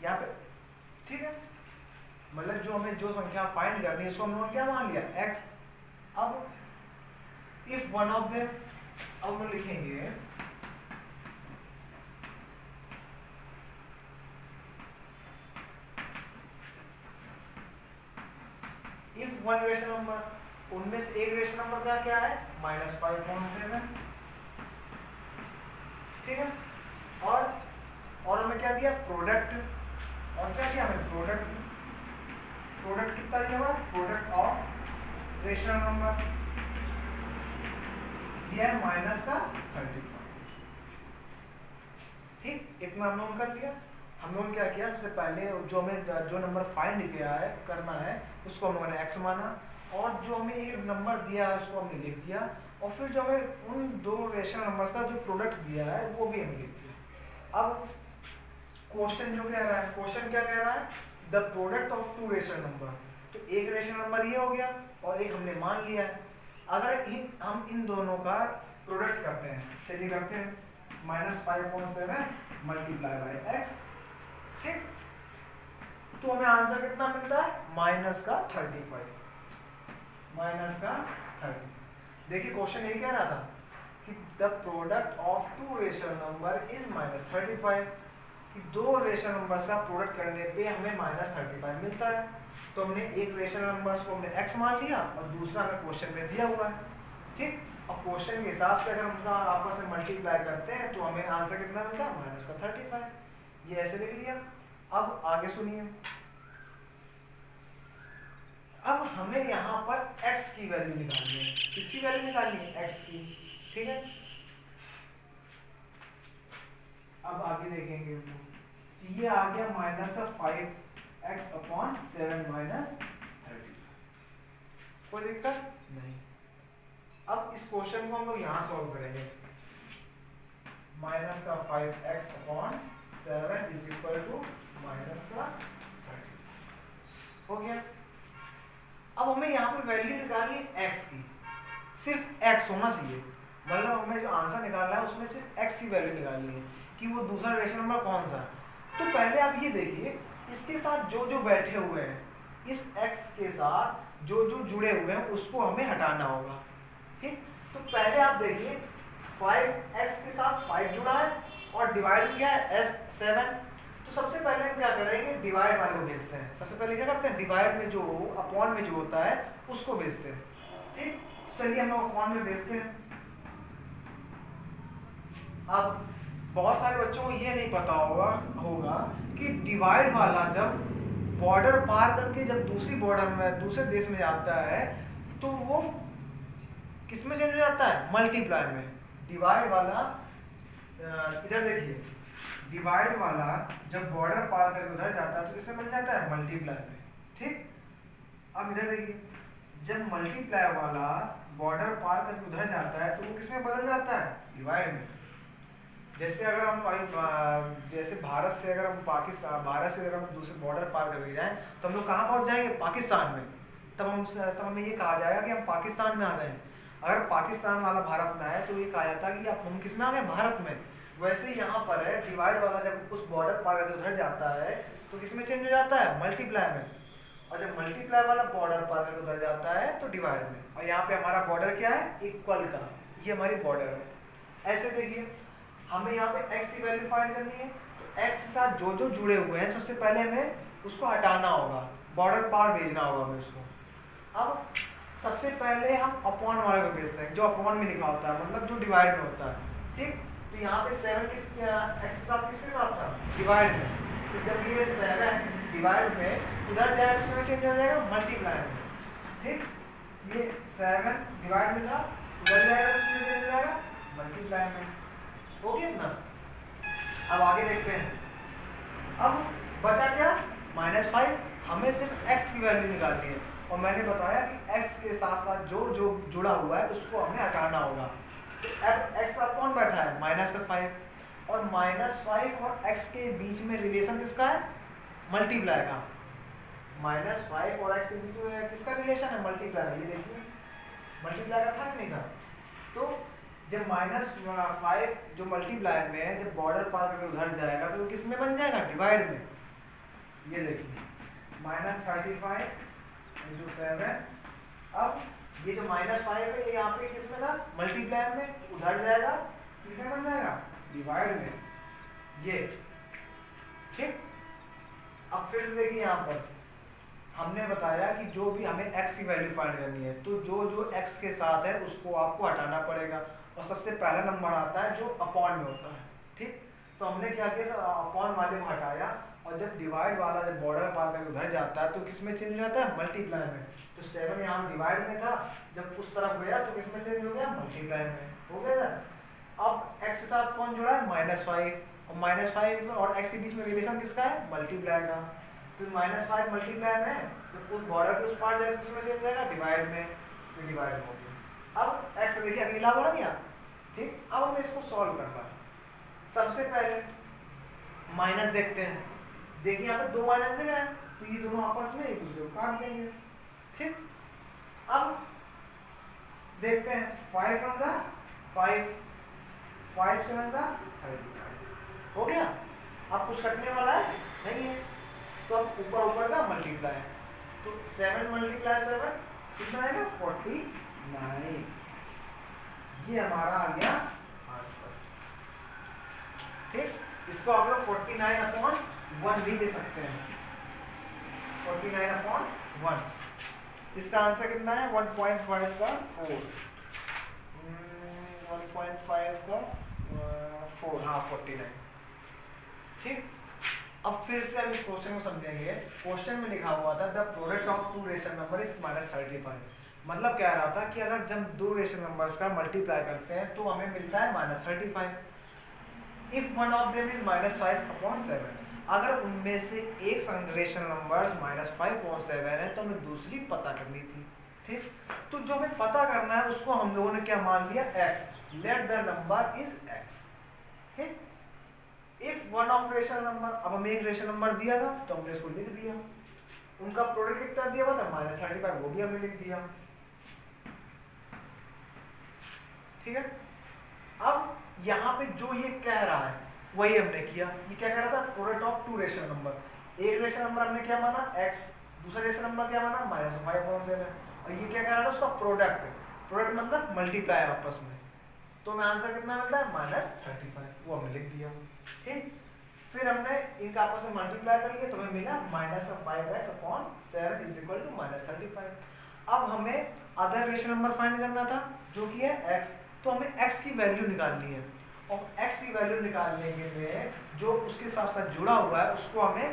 यहाँ पे ठीक है, मतलब जो हमें जो संख्या फाइंड करनी है उसको हम लोगों ने क्या मान लिया, x। अब इफ वन ऑफ देम, अब हम लिखेंगे इफ वन रेशनल नंबर, उनमें से एक रेशनल नंबर का क्या है, -5.7। ठीक है, और हमें क्या दिया, प्रोडक्ट, और क्या दिया हमें, प्रोडक्ट कितना दिया हुआ, प्रोडक्ट ऑफ रेशनल नंबर दिया है -35। ठीक, इतना हम लोगों ने कर लिया। हम लोगों ने क्या किया, सबसे पहले जो हमें जो नंबर फाइंड किया है करना है उसको हम लोगों ने x माना, और जो हमें एक नंबर दिया है उसको हमने लिख दिया, और फिर जो हमें उन दो रेशनल नंबर्स का जो प्रोडक्ट दिया है वो भी हमने लिख दिया। अब क्वेश्चन जो कह रहा है, क्वेश्चन क्या कह रहा है, the product of two rational number, तो एक रेशनल नंबर ये हो गया और एक हमने मान लिया है। अगर हम इन दोनों का प्रोडक्ट करते हैं, चलिए करते हैं, -5.7 मल्टीप्लाई बाय x। ठीक, तो हमें आंसर कितना मिलता है, -35। देखिए क्वेश्चन यही कह रहा था कि the product of two rational number is -35। कि दो रेशनल नंबर्स का प्रोडक्ट करने पे हमें -35 मिलता है। तो हमने एक रेशनल नंबर्स को हमने x मान लिया और दूसरा हमें क्वेश्चन में दिया हुआ है, ठीक। और क्वेश्चन के हिसाब से अगर उनका आपस में मल्टीप्लाई करते हैं तो हमें आंसर कितना मिलता है, -35। ये ऐसे लिख लिया। अब आगे सुनिए, अब हमें यहाँ पर x की वैल्यू निकालनी है। किसकी वैल्यू निकालनी है, x की, ठीक है। अब आगे देखेंगे तो ये आ गया -5x/7 -35। कोई दिक्कत नहीं। अब इस क्वेश्चन को हम लोग यहाँ सॉल्व करेंगे। -5x/7 = -30 हो गया। अब हमें यहाँ पे वैल्यू निकालनी है x की, सिर्फ x होना चाहिए, मतलब हमें जो आंसर निकालना है उसमें सिर्फ x की वैल्यू निकालनी है कि वो दूसरा रेशनल नंबर कौन सा है। तो पहले आप ये देखिए, इसके साथ जो जो बैठे हुए हैं, इस x के साथ जो जो जुड़े हुए हैं उसको हमें हटाना होगा, ठीक। तो पहले आप देखिए 5x के साथ 5 जुड़ा है और डिवाइड किया है 7। तो सबसे पहले हम क्या करेंगे, डिवाइड वाले को भेजते हैं। सबसे पहले क्या करते हैं, डिवाइड में जो अपॉन में जो होता है उसको भेजते हैं, ठीक। चलिए हम लोग अपॉन में भेजते हैं। अब बहुत सारे बच्चों को ये नहीं पता होगा कि डिवाइड वाला जब बॉर्डर पार करके जब दूसरी बॉर्डर में दूसरे देश में जाता है तो वो किस में चेंज हो जाता है, मल्टीप्लाई में। डिवाइड वाला इधर देखिए, डिवाइड वाला जब बॉर्डर पार करके उधर जाता है तो किसमें बन जाता है, मल्टीप्लाई में, ठीक। अब इधर देखिए, जब मल्टीप्लाई वाला बॉर्डर पार करके उधर जाता है तो वो किसमें बदल जाता है, डिवाइड में। जैसे अगर हम जैसे भारत से अगर हम दूसरे बॉर्डर पार करके जाएं तो हम लोग कहाँ पहुँच जाएंगे, पाकिस्तान में। तब हमें ये कहा जाएगा कि हम पाकिस्तान में आ गए। अगर पाकिस्तान वाला भारत में आए तो ये कहा जाता है कि आप हम किस में आ गए, भारत में। वैसे ही यहाँ पर है, डिवाइड वाला जब उस बॉर्डर पार करके उधर जाता है तो किस में चेंज हो जाता है, मल्टीप्लाई में। और जब मल्टीप्लाई वाला बॉर्डर पार करके उधर जाता है तो डिवाइड में। और यहाँ पे हमारा बॉर्डर क्या है, इक्वल का, ये हमारी बॉर्डर है। ऐसे देखिए, हमें यहाँ पे x की वैल्यू फाइंड करनी है। तो x के साथ जो जो जुड़े हुए हैं सबसे पहले हमें उसको हटाना होगा, बॉर्डर पार भेजना होगा हमें उसको। अब सबसे पहले हम अपॉन वाले को भेजते हैं, जो अपॉन में लिखा होता है, मतलब जो डिवाइड में होता है, ठीक। तो यहाँ पे 7 x के साथ किसके साथ था, डिवाइड में। तो जब ये 7 डिवाइड में उधर जाएगा तो उसमें चेंज हो जाएगा मल्टीप्लाई में, ठीक। ये 7 डिवाइड में था, उधर जाएगा तो उसमें चेंज हो जाएगा मल्टीप्लाई में। हो गया ना। अब आगे देखते हैं। अब बचा क्या, -5। हमें सिर्फ x की वैल्यू निकालनी है और मैंने बताया कि x के साथ साथ जो जो जुड़ा हुआ है उसको हमें हटाना होगा। तो अब x का कौन बैठा है, -5। और -5 और x के बीच में रिलेशन किसका है, मल्टीप्लाई का। -5 और x के बीच में किसका रिलेशन है, मल्टीप्लाई का। ये देखिए मल्टीप्लाई का था कि नहीं था। तो जब -5 जो मल्टीप्लाई में है, जब बॉर्डर पार करके उधर जाएगा तो किस में बन जाएगा, डिवाइड में। ये देखिए -35 × 7। अब ये जो -5 है ये यहाँ पे किस में था, मल्टीप्लाई में, उधर जाएगा किस में बन जाएगा, डिवाइड में, ये, ठीक। अब फिर से देखिए, यहाँ पर हमने बताया कि जो भी हमें x की वैल्यू फाइंड करनी है तो जो जो x के साथ है उसको आपको हटाना पड़ेगा। और सबसे पहला नंबर आता है जो अपॉन में होता है, ठीक। तो हमने क्या किया, अपॉन वाले को हटाया और जब डिवाइड वाला जब बॉर्डर पार करके उधर जाता है तो किस में चेंज हो जाता है, मल्टीप्लाई में। तो 7 यहाँ डिवाइड में था, जब उस तरफ गया तो किस में चेंज हो गया, मल्टीप्लाई में। हो गया ना। अब x के साथ कौन जुड़ा है, -5। और -5 और x के बीच में रिलेशन किसका है, मल्टीप्लाई का। तो -5 मल्टीप्लाई में, तो उस बॉर्डर के उस पार जाएगा तो किसमें चेंज जाएगा, डिवाइड में। तो डिवाइड हो गया। अब x देखिए अकेला बढ़ गया, ठीक। अब हमें इसको सॉल्व करना है। सबसे पहले माइनस देखते हैं। देखिए यहाँ पे 2 माइनस दिख रहे हैं तो ये दोनों आपस में एक दूसरे को काट देंगे, ठीक। अब देखते हैं 5 × 5, 5 × 7 = 35 हो गया। अब कुछ कटने वाला है नहीं है, तो अब ऊपर का मल्टीप्लाई। तो 7 × 7 कितना आएगा, 49। ये हमारा आ गया आंसर, ठीक। इसको आप लोग 49/1 भी दे सकते हैं, 49/1। इसका आंसर कितना है 1.5 का 4, 1.5 का 4, हाँ 49। ठीक, अब फिर से हम इस क्वेश्चन को समझेंगे। क्वेश्चन में लिखा हुआ था the product of two rational number is -35। मतलब कह रहा था कि अगर जब दो रेशनल नंबर्स का मल्टीप्लाई करते हैं तो हमें मिलता है -35। If one of them is -5/7, अगर उनमें से एक रेशनल नंबर -5/7 है तो हमें दूसरी पता करनी थी। ठीक, तो जो हमें पता करना है उसको हम लोगों ने क्या मान लिया, x। Let the number is x। ठीक, if one of rational number, अब हमें एक रेशनल नंबर दिया था तो हमने इसको लिख दिया, उनका प्रोडक्ट कितना दिया हुआ था -35, वो भी हमने लिख दिया। ठीक है, अब यहाँ पे जो ये कह रहा है वही हमने किया। ये क्या कह रहा था, product of two rational number. एक रेशनल नंबर हमने क्या माना x, दूसरा रेशनल नंबर क्या माना -5/7, और ये क्या कह रहा था उसका प्रोडक्ट। प्रोडक्ट मतलब मल्टीप्लाई आपस में, तो हमें आंसर कितना मिलता है -35, वो हमने लिख दिया। ठीक, फिर हमने इनका आपस में मल्टीप्लाई कर लिया तो हमें मिला -5x/7 = -35। अब हमें अदर रेशनल नंबर फाइंड करना था जो कि है x, तो हमें x की वैल्यू निकालनी है, और x की वैल्यू निकालने के लिए जो उसके साथ साथ जुड़ा हुआ है उसको हमें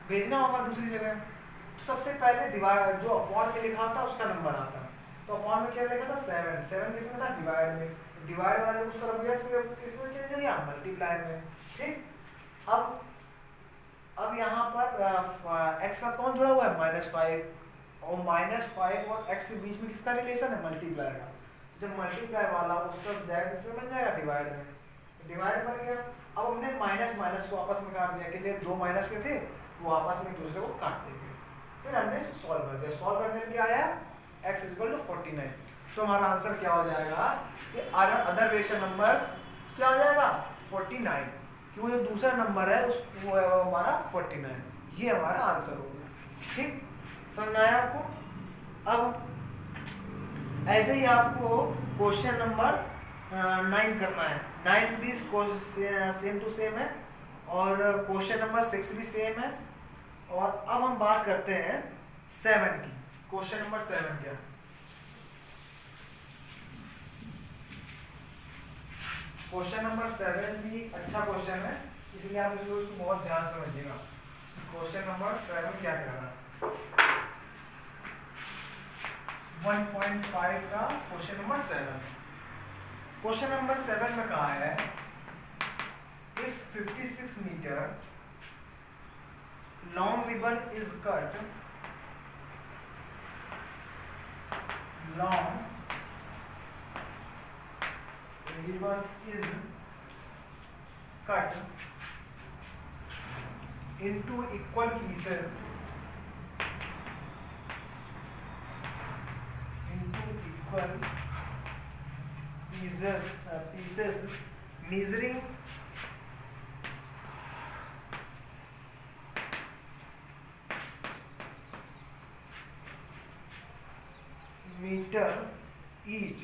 भेजना होगा दूसरी जगह। तो सबसे पहले डिवाइड, जो अपॉन में लिखा होता है उसका नंबर आता है, तो अपॉन में क्या लिखा था 7, 7 किसमें था, डिवाइड में। डिवाइड वाला जब उस तरफ गया तो किसमें चेंज हो गया, मल्टीप्लाई में। ठीक, अब यहाँ पर x का कौन जुड़ा हुआ है -5, और -5 और x के बीच में किसका रिलेशन है, मल्टीप्लाई का। जब मल्टीप्लाई वाला उस तरफ जाएगा इसमें बन जाएगा डिवाइड में, डिवाइड बन गया। अब हमने माइनस माइनस को आपस में काट दिया, कि दो माइनस के थे वो आपस में एक दूसरे को काट देंगे। फिर हमने इसको सॉल्व कर दिया, सॉल्व करने में क्या आया, x = 49। तो हमारा आंसर क्या हो जाएगा कि अदर रेशनल नंबर्स क्या हो जाएगा 49, कि वो जो दूसरा नंबर है वो है हमारा 49। ये हमारा आंसर हो गया। ठीक, समझ आया आपको। अब ऐसे ही आपको क्वेश्चन नंबर 9 करना है। 9 भी सेम टू सेम है, और क्वेश्चन नंबर 6 भी सेम है। और अब हम बात करते हैं 7 की। क्वेश्चन नंबर 7 क्या, क्वेश्चन नंबर 7 भी अच्छा क्वेश्चन है, इसलिए आप इसको बहुत ध्यान से समझिएगा। क्वेश्चन नंबर 7 क्या कह रहा है, 1.5 का क्वेश्चन नंबर 7। क्वेश्चन नंबर 7 में कहा है if 56 metre long ribbon is cut, long ribbon is cut into equal pieces, measuring meter each.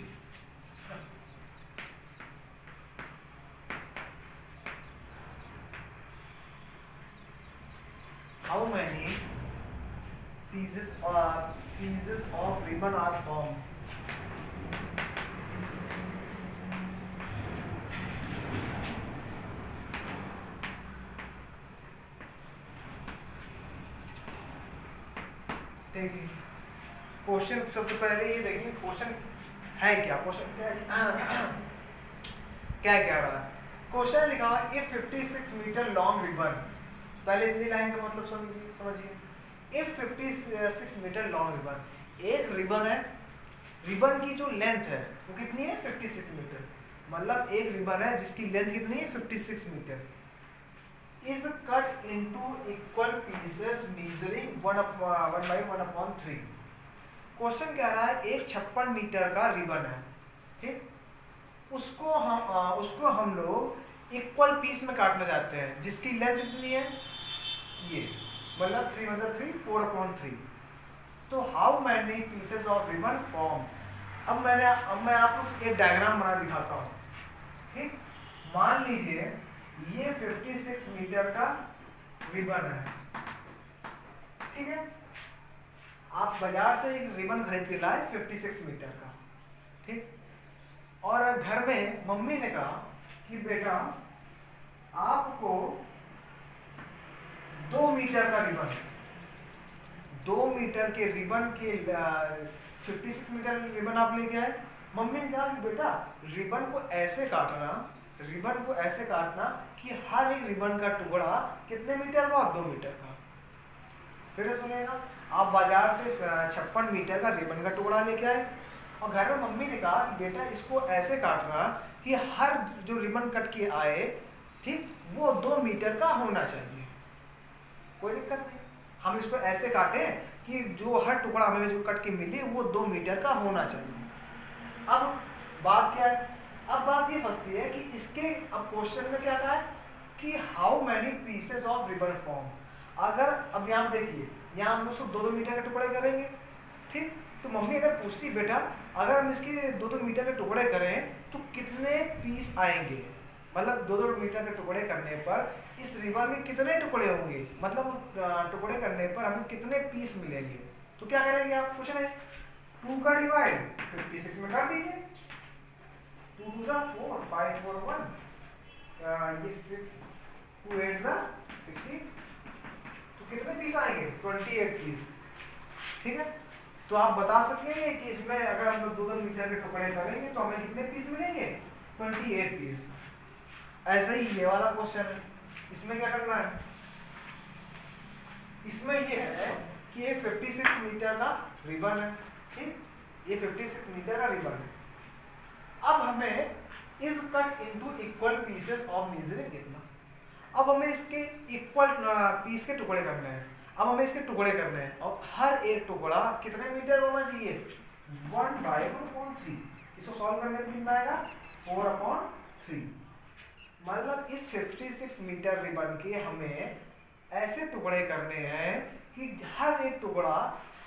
How many pieces of ribbon are formed? देखिए क्वेश्चन सबसे पहले ये देखिए क्वेश्चन है क्या, क्वेश्चन क्या कह रहा है। क्वेश्चन लिखा है इफ 56 मीटर लॉन्ग रिबन, पहले हिंदी लाइन का मतलब समझिए। इफ 56 मीटर लॉन्ग रिबन, एक रिबन है, रिबन की जो लेंथ है वो कितनी है 56 मीटर, मतलब एक रिबन है जिसकी लेंथ कितनी है 56 metre, is cut into equal pieces measuring 1/1/3। Question कह रहा है एक 56 मीटर का रिबन है, ठीक, उसको हम लोग इक्वल पीस में काटना चाहते हैं जिसकी लेंथ कितनी है ये, मतलब 3 मतलब 3 4/3। तो how many pieces of ribbon form. अब मैं आपको एक डायग्राम बना दिखाता हूँ। ठीक, मान लीजिए ये 56 मीटर का रिबन है, ठीक है। आप बाजार से एक रिबन खरीद के लाए 56 मीटर का, ठीक। और घर में मम्मी ने कहा कि बेटा आपको 2 मीटर का रिबन, 2 मीटर के रिबन के 56 मीटर रिबन आप लेके आए। मम्मी ने कहा कि बेटा रिबन को ऐसे काटना, रिबन को ऐसे काटना कि हर एक रिबन का टुकड़ा कितने मीटर का? 2 मीटर का। फिर सुनिएगा, आप बाजार से 56 मीटर का रिबन का टुकड़ा लेके आए और घर में मम्मी ने कहा कि बेटा इसको ऐसे काटना कि हर जो रिबन कट के आए, ठीक, वो 2 मीटर का होना चाहिए। कोई दिक्कत नहीं, हम इसको ऐसे काटे कि जो हर टुकड़ा हमें जो कट के मिले वो 2 मीटर का होना चाहिए। अब बात क्या है? अब बात ये फंसती है कि इसके, अब क्वेश्चन में क्या कहा है कि how many pieces of ribbon form. अगर अब यहाँ देखिए, यहाँ हम उसको 2-2 मीटर के टुकड़े करेंगे, ठीक। तो मम्मी अगर पूछती बेटा अगर हम इसके 2-2 मीटर के टुकड़े करें तो कितने पीस आएंगे, मतलब 2-2 मीटर के टुकड़े करने पर इस रिबन में कितने टुकड़े होंगे, मतलब टुकड़े करने पर हमें कितने पीस मिलेंगे। तो क्या करेंगे आप? कुछ नहीं, 2 का डिवाइड 56 में कर दीजिए। 2 2 जा 4, 5 4 1, ये 6, 2 8 जा 60। तो कितने पीस आएंगे? 28 पीस, ठीक है। तो आप बता सकेंगे कि इसमें अगर हम लोग 2-2 मीटर के टुकड़े करेंगे तो हमें कितने पीस मिलेंगे? 28 पीस। ऐसा ही ये वाला क्वेश्चन है, इसमें क्या करना है? इसमें ये है कि ये 56 मीटर का रिबन है, ठीक, ये 56 मीटर का रिबन है। अब हमें is cut into equal pieces of measuring इतना। अब हमें इसके इक्वल पीस के टुकड़े करने हैं। अब हमें इसके टुकड़े करने हैं और हर एक टुकड़ा कितने मीटर होना चाहिए? 1/1/3। इसको सॉल्व करने में कितना आएगा? 4/3। मतलब इस 56 मीटर रिबन के हमें ऐसे टुकड़े करने हैं कि हर एक टुकड़ा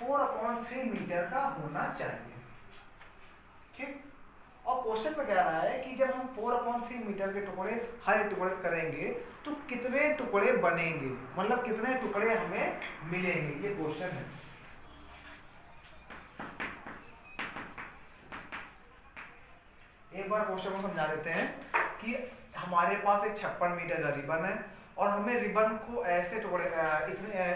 4/3 मीटर का होना चाहिए, ठीक। और क्वेश्चन में कह रहा है कि जब हम 4/3 मीटर के टुकड़े हर एक टुकड़े करेंगे तो कितने टुकड़े बनेंगे, मतलब कितने टुकड़े हमें मिलेंगे, ये क्वेश्चन है। एक बार क्वेश्चन को समझा देते हैं कि हमारे पास एक 56 मीटर का रिबन है और हमें रिबन को ऐसे टुकड़े इतने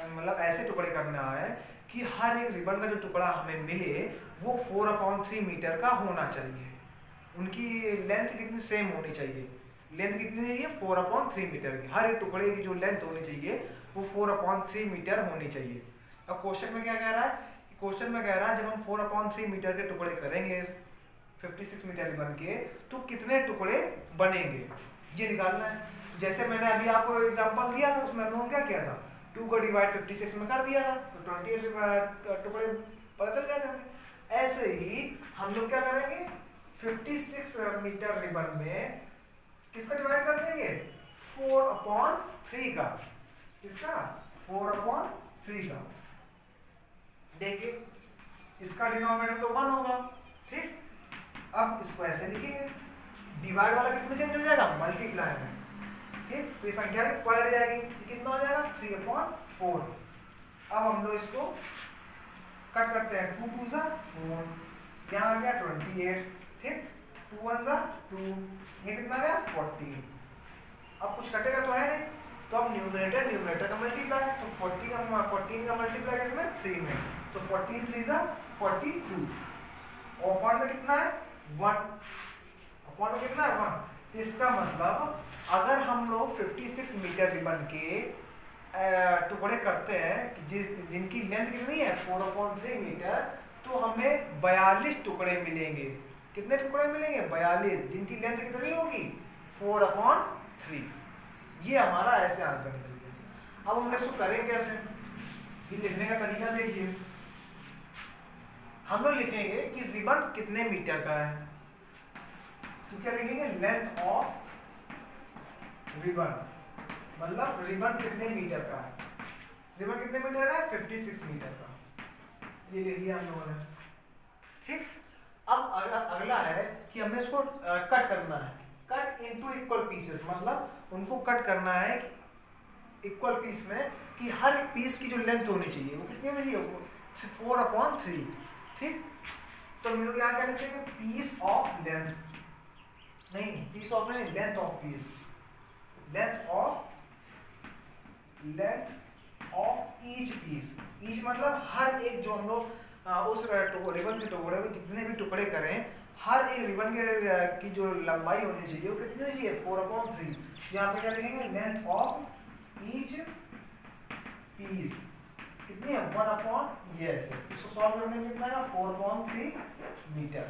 मतलब ऐसे टुकड़े करना है कि हर एक रिबन का जो टुकड़ा हमें मिले वो 4/3 मीटर का होना चाहिए। उनकी लेंथ कितनी सेम होनी चाहिए, लेंथ कितनी चाहिए? 4/3 मीटर की। हर एक टुकड़े की जो लेंथ होनी चाहिए वो 4/3 मीटर होनी चाहिए। अब क्वेश्चन में क्या कह रहा है? क्वेश्चन में कह रहा है जब हम 4/3 मीटर के टुकड़े करेंगे 56 मीटर रिबन के तो कितने टुकड़े बनेंगे, ये निकालना है। जैसे मैंने अभी आपको एग्जांपल दिया था उसमें हम लोगों क्या किया था? 2 का डिवाइड 56 में कर दिया था तो 28 टुकड़े पता चल गए थे हमें। ऐसे ही हम लोग क्या करेंगे? 56 मीटर रिबन में किसका डिवाइड कर देंगे? 4/3 का। किसका? 4/3 का। देखिए इसका डिनोमिनेटर तो 1 होगा, ठीक। अब इसको ऐसे लिखेंगे, डिवाइड वाला किस में चेंज हो जाएगा? मल्टीप्लाई में, ठीक। तो ये संख्या भी पलट जाएगी, कितना हो जाएगा? 3/4। अब हम लोग इसको कट करते हैं, 2 2 जा 4, यहाँ आ गया 28, ठीक, 2 1 जा 2, ये कितना आ गया? 40। अब कुछ कटेगा तो है नहीं, तो अब न्यूमरेटर का मल्टीप्लाई, तो 14 का मल्टीप्लाई किसमें? 3 में, तो 14 3 जा 42। और अपॉन में कितना है? 1। अपॉन में कितना है? 1। तो इसका मतलब अगर हम लोग 56 मीटर रिबन के टुकड़े करते हैं जिनकी लेंथ कितनी है? 4/3 मीटर, तो हमें 42 टुकड़े मिलेंगे। कितने टुकड़े मिलेंगे? 42, जिनकी लेंथ कितनी होगी? 4/3। ये हमारा ऐसे आंसर निकल गया। अब हम इसको करें कैसे? ये लिखने का तरीका देखिए, हम लोग लिखेंगे कि रिबन कितने मीटर का है, तो क्या लिखेंगे? लेंथ ऑफ रिबन, मतलब रिबन कितने मीटर का है। रिबन कितने मीटर का है? 56 मीटर का। ये लिख लिया हम लोगों ने, ठीक। अब अगला है कि हमें इसको कट करना है। कट इनटू इक्वल पीसेस, मतलब उनको कट करना है इक्वल पीस में कि हर एक पीस की जो लेंथ होनी चाहिए वो कितनी होनी चाहिए, 4/3। ठीक, तो हम लोग यहाँ क्या लिखेंगे, पीस ऑफ लेंथ, नहीं पीस ऑफ नहीं, length of piece, length of each piece. Each मतलब हर एक, जो हम लोग उस रिबन के टुकड़े को जितने भी टुकड़े करें, हर एक रिबन के की जो लंबाई होनी चाहिए वो कितनी होनी चाहिए, 4/3। यहाँ पे क्या लिखेंगे, लेंथ ऑफ ईच पीस कितनी है, 1/, यस, इसको सॉल्व करने में कितना है, 4/3 मीटर।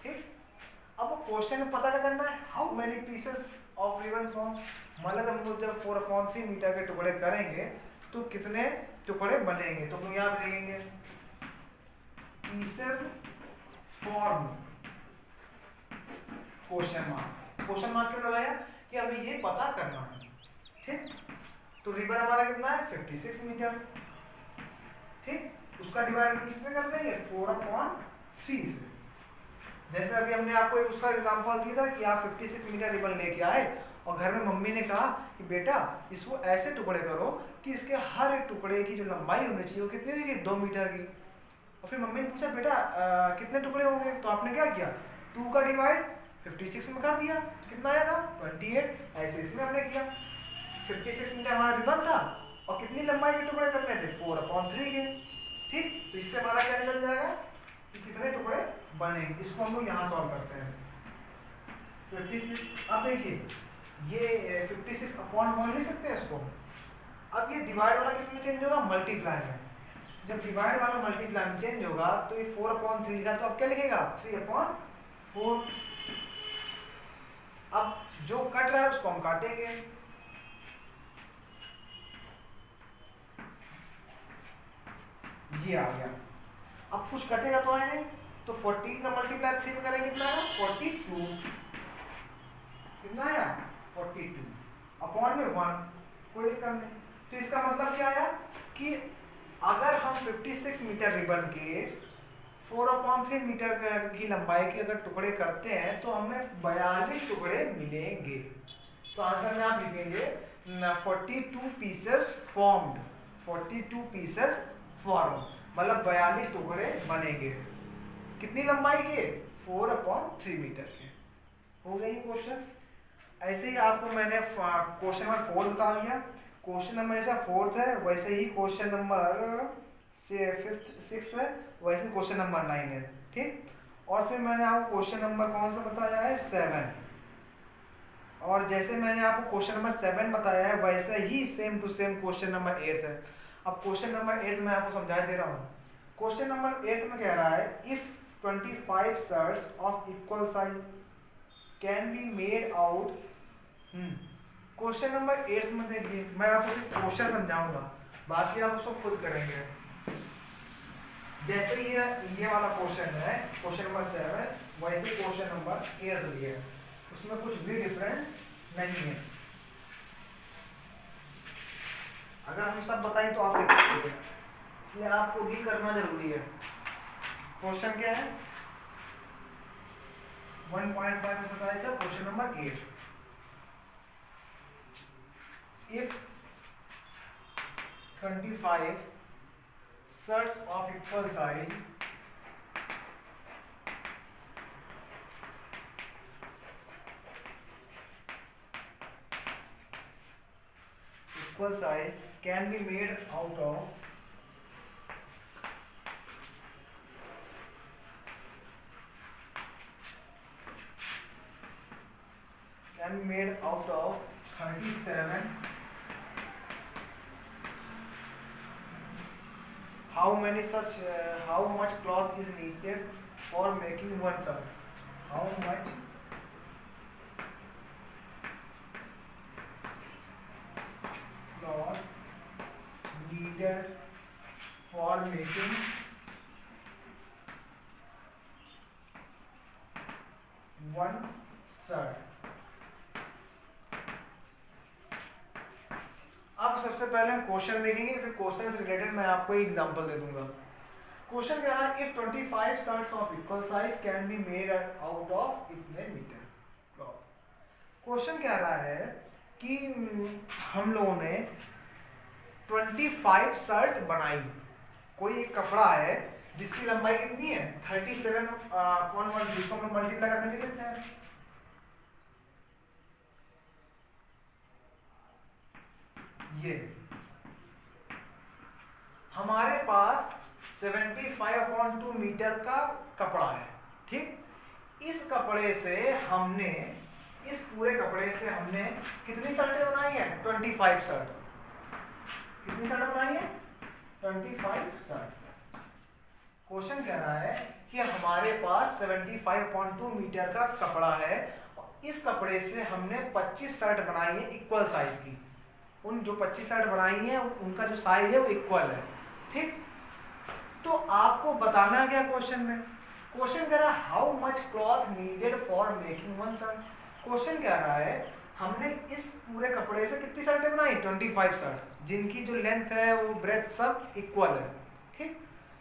ठीक, अब क्वेश्चन में पता क्या करना है, how many pieces of ribbon form, मतलब हम लोग जब 4/3 मीटर के टुकड़े करेंगे तो कितने टुकड़े बनेंगे, तो हम लोग यहाँ पे लिखेंगे पीसेस फॉर्म क्वेश्चन मार्क क्यों लगाया, कि हमें ये पता करना है। ठीक, तो रिबन हमारा कितना है, 56 मीटर। ठीक, उसका डिवाइड किससे कर देंगे, 4/3 से। जैसे अभी हमने आपको एक उसका एग्जांपल दिया था कि आप 56 मीटर रिबन लेके आए और घर में मम्मी ने कहा कि बेटा इसको ऐसे टुकड़े करो कि इसके हर एक टुकड़े की जो लंबाई होनी चाहिए वो कितनी होगी, 2 मीटर की। और फिर मम्मी ने पूछा बेटा कितने टुकड़े होंगे, तो आपने क्या किया, 2 का डिवाइड 56 में कर दिया, तो कितना आया था, 28। ऐसे इसमें हमने किया, 56 मीटर हमारा रिबन था और कितनी लंबाई के टुकड़े करने थे, 4/3 के। ठीक, तो इससे हमारा क्या निकल जाएगा कि कितने टुकड़े बनेंगे। इसको हम लोग यहाँ सॉल्व करते हैं, 56। अब देखिए ये 56/1 लिख सकते हैं इसको। अब ये डिवाइड वाला किस में चेंज होगा, मल्टीप्लाई में। जब डिवाइड वाला मल्टीप्लाई में चेंज होगा तो ये 4/3 का, तो अब क्या लिखेगा, 3/4। अब जो कट रहा है उसको हम काटेंगे, ये आ गया। अब कुछ कटेगा तो है नहीं, तो 14 का मल्टीप्लाई 3 में करेंगे कितना आया, 42। कितना आया, 42 अपॉन में 1, कोई दिक्कत नहीं। तो इसका मतलब क्या आया कि अगर हम 56 मीटर रिबन के 4/3 मीटर की लंबाई के अगर टुकड़े करते हैं तो हमें 42 टुकड़े मिलेंगे। तो आंसर में आप लिखेंगे 42 पीसेस फॉर्म्ड, 42 पीसेस फॉर्म, मतलब 42 टुकड़े बनेंगे। कितनी लंबाई के, 4/3 मीटर के। हो गया ये क्वेश्चन। ऐसे ही आपको मैंने क्वेश्चन नंबर 4 बता दिया। क्वेश्चन नंबर ऐसा 4th है, वैसे ही क्वेश्चन नंबर 5th 6 है, वैसे क्वेश्चन नंबर 9 है। ठीक, और फिर मैंने आपको क्वेश्चन नंबर कौन सा बताया है, 7। और जैसे मैंने आपको क्वेश्चन नंबर 7 बताया है वैसे ही same to same question number 8 है। अब क्वेश्चन नंबर 8 में आपको समझा दे रहा हूँ। क्वेश्चन नंबर 8 में कह रहा है if 25 shirts of equal size can be made out. Question number 8 में देखिए, मैं आपको सिर्फ क्वेश्चन समझाऊंगा, बाकी आप उसको खुद करेंगे। जैसे ये वाला क्वेश्चन है, क्वेश्चन नंबर 7, वैसे क्वेश्चन नंबर 8 भी है, उसमें कुछ भी डिफरेंस नहीं है। अगर हम सब बताएं तो आप देख सकते हैं, इसलिए आपको भी करना जरूरी है। क्वेश्चन क्या है, 1.5 एक्सरसाइज है, question number 8। If 25 shirts of equal size can be made out of can be made out of 37, how much cloth is needed for making one shirt? How much cloth needed for making one shirt? अब सबसे पहले हम question देखेंगे, फिर question से related मैं आपको एक एग्जांपल दे दूंगा। क्वेश्चन क्या है, if 25 shirts of equal size can be made out of इतने मीटर। क्वेश्चन कह रहा है कि हम लोगों ने 25 शर्ट बनाई। कोई एक कपड़ा है जिसकी लंबाई कितनी है 37.1, जिसको हम लोग मल्टीप्लाई करके लिख लेते हैं। ये हमारे पास 75/2 मीटर का कपड़ा है, ठीक। इस कपड़े से हमने, इस पूरे कपड़े से हमने कितनी शर्टें बनाई है 25 शर्ट। कितनी शर्ट बनाई है 25 शर्ट। क्वेश्चन कह रहा है कि हमारे पास 75.2 मीटर का कपड़ा है, इस कपड़े से हमने 25 शर्ट बनाई है इक्वल साइज की। उन जो 25 शर्ट बनाई है उनका जो साइज है वो इक्वल है, ठीक। तो आपको बताना क्या क्वेश्चन में, क्वेश्चन कह रहा है how much cloth needed for making one shirt. Question कह रहा है हमने इस पूरे कपड़े से कितनी शर्टें बनाई 25 शर्ट, जिनकी जो लेंथ है वो ब्रेथ सब इक्वल है, ठीक।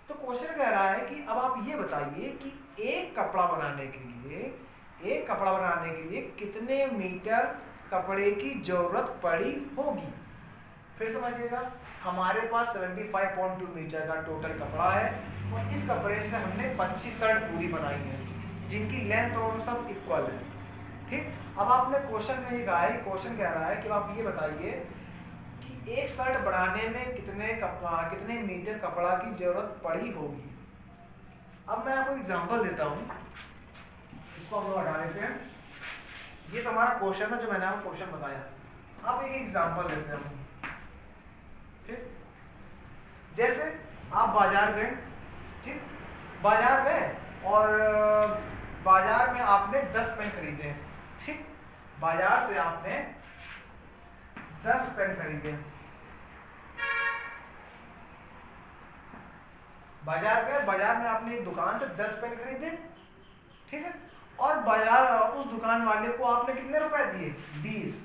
तो क्वेश्चन कह रहा है कि अब आप ये बताइए कि एक कपड़ा बनाने के लिए कितने मीटर कपड़े की जरूरत पड़ी होगी। फिर समझिएगा, हमारे पास 75.2 मीटर का टोटल कपड़ा है और इस कपड़े से हमने 25 शर्ट पूरी बनाई है, जिनकी लेंथ और सब इक्वल है, ठीक। अब आपने क्वेश्चन में ये कहा है, क्वेश्चन कह रहा है कि आप ये बताइए कि एक शर्ट बनाने में कितने मीटर कपड़ा की जरूरत पड़ी होगी। अब मैं आपको एग्जांपल देता हूँ, इसको हम लोग हटा देते हैं। ये तो हमारा क्वेश्चन था जो मैंने आपको क्वेश्चन बताया। अब एक एग्जांपल देते हैं हम, ठीक। जैसे आप बाजार गए, ठीक, बाजार गए और बाजार में आपने 10 पेन खरीदे, ठीक। बाजार से आपने 10 पेन खरीदे, बाजार गए, बाजार में आपने एक दुकान से 10 पेन खरीदे, ठीक है। और बाजार उस दुकान वाले को आपने कितने रुपए दिए 20।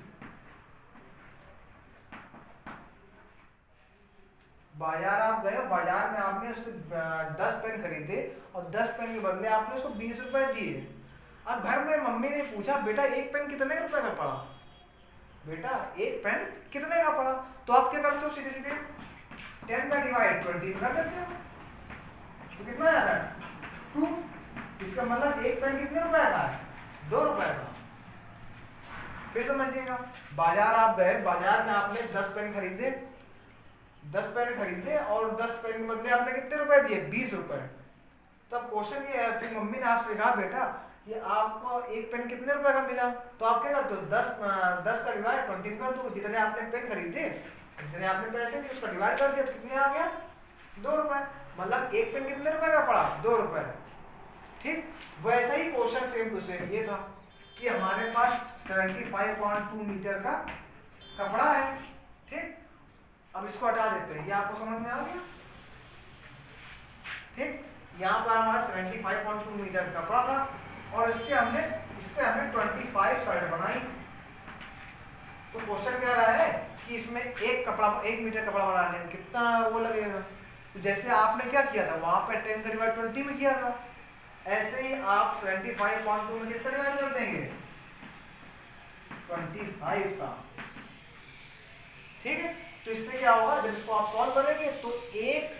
बाजार आप गए, बाजार में आपने उससे 10 पेन खरीदे और 10 पेन के बदले आपने उसको 20 रुपए दिए। अब घर में मम्मी ने पूछा बेटा एक पेन कितने रुपए का पड़ा, बेटा एक पेन कितने का पड़ा, तो आप क्या करते हो सीधे सीधे 10 का डिवाइड 20 कर देते हो, तो कितना आ रहा है 2। इसका मतलब एक पेन कितने रुपए का है 2 रुपए का। फिर समझिएगा, बाजार आप गए, बाजार में आपने 10 पेन खरीदे, 10 पेन खरीदे और 10 पेन के बदले आपने कितने रुपए दिए 20 रुपए। तो अब क्वेश्चन ये है, फिर मम्मी ने आपसे कहा बेटा ये आपको एक पेन कितने रुपए का मिला, तो आप क्या करते हो 10 का डिवाइड 20 कर दो, जितने आपने पेन खरीदे जितने आपने पैसे दिए उसका डिवाइड कर दिया तो कितने आ गया 2 रुपए। मतलब एक पेन कितने रुपए का पड़ा 2 रुपए, ठीक। वैसा ही क्वेश्चन सेम टू सेम ये था कि हमारे पास 75.2 मीटर का कपड़ा है, ठीक। अब इसको हटा देते हैं, ये आपको समझ में आ गया, ठीक। यहाँ पर हमारा 75.2 मीटर कपड़ा था और इससे हमने 25 शर्ट बनाई। तो क्वेश्चन कह रहा है कि इसमें एक मीटर कपड़ा बनाने में कितना वो लगेगा। तो जैसे आपने क्या किया था वहां पर 10 का डिवाइड 20 में किया था, ऐसे ही आप 75.2 में किसका डिवाइड कर देंगे 25 का, ठीक है। तो इससे क्या होगा, जब इसको आप सॉल्व करेंगे तो एक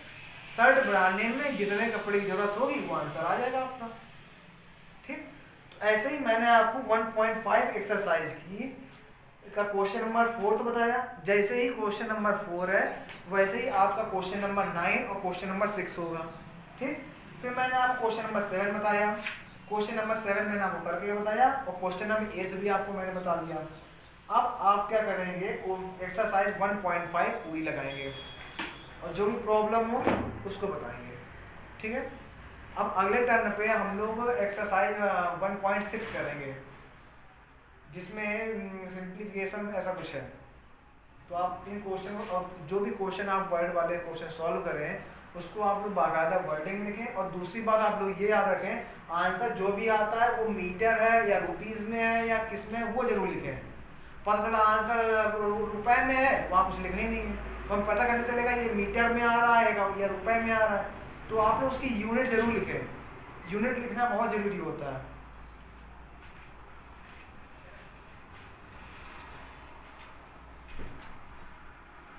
शर्ट बनाने में जितने कपड़े की जरूरत होगी वो आंसर आ जाएगा आपका, ठीक। तो ऐसे ही मैंने आपको 1.5 एक्सरसाइज की का क्वेश्चन नंबर 4 तो बताया। जैसे ही क्वेश्चन नंबर 4 है वैसे ही आपका क्वेश्चन नंबर 9 और क्वेश्चन नंबर 6 होगा, ठीक। फिर मैंने आपको क्वेश्चन नंबर 7 बताया, क्वेश्चन नंबर 7 मैंने आपको करके बताया और क्वेश्चन नंबर 8 भी आपको मैंने बता दिया। अब आप क्या करेंगे एक्सरसाइज 1.5 पूरी लगाएंगे और जो भी प्रॉब्लम हो उसको बताएंगे, ठीक है। अब अगले टर्न पे हम लोग एक्सरसाइज 1.6 करेंगे जिसमें सिंप्लीफिकेशन ऐसा कुछ है। तो आप इन क्वेश्चन को, जो भी क्वेश्चन आप वर्ड वाले क्वेश्चन सॉल्व करें उसको आप लोग बाकायदा वर्डिंग लिखें। और दूसरी बात आप लोग ये याद रखें आंसर जो भी आता है वो मीटर है या रुपीज़ में है या किस में, वो जरूर लिखें। पता चला आंसर रुपए में है वहाँ कुछ लिखना ही नहीं है, तो हमें पता कैसे चलेगा ये मीटर में आ रहा है या रुपए में आ रहा है। तो आप लोग उसकी यूनिट जरूर लिखें, यूनिट लिखना बहुत ज़रूरी होता है।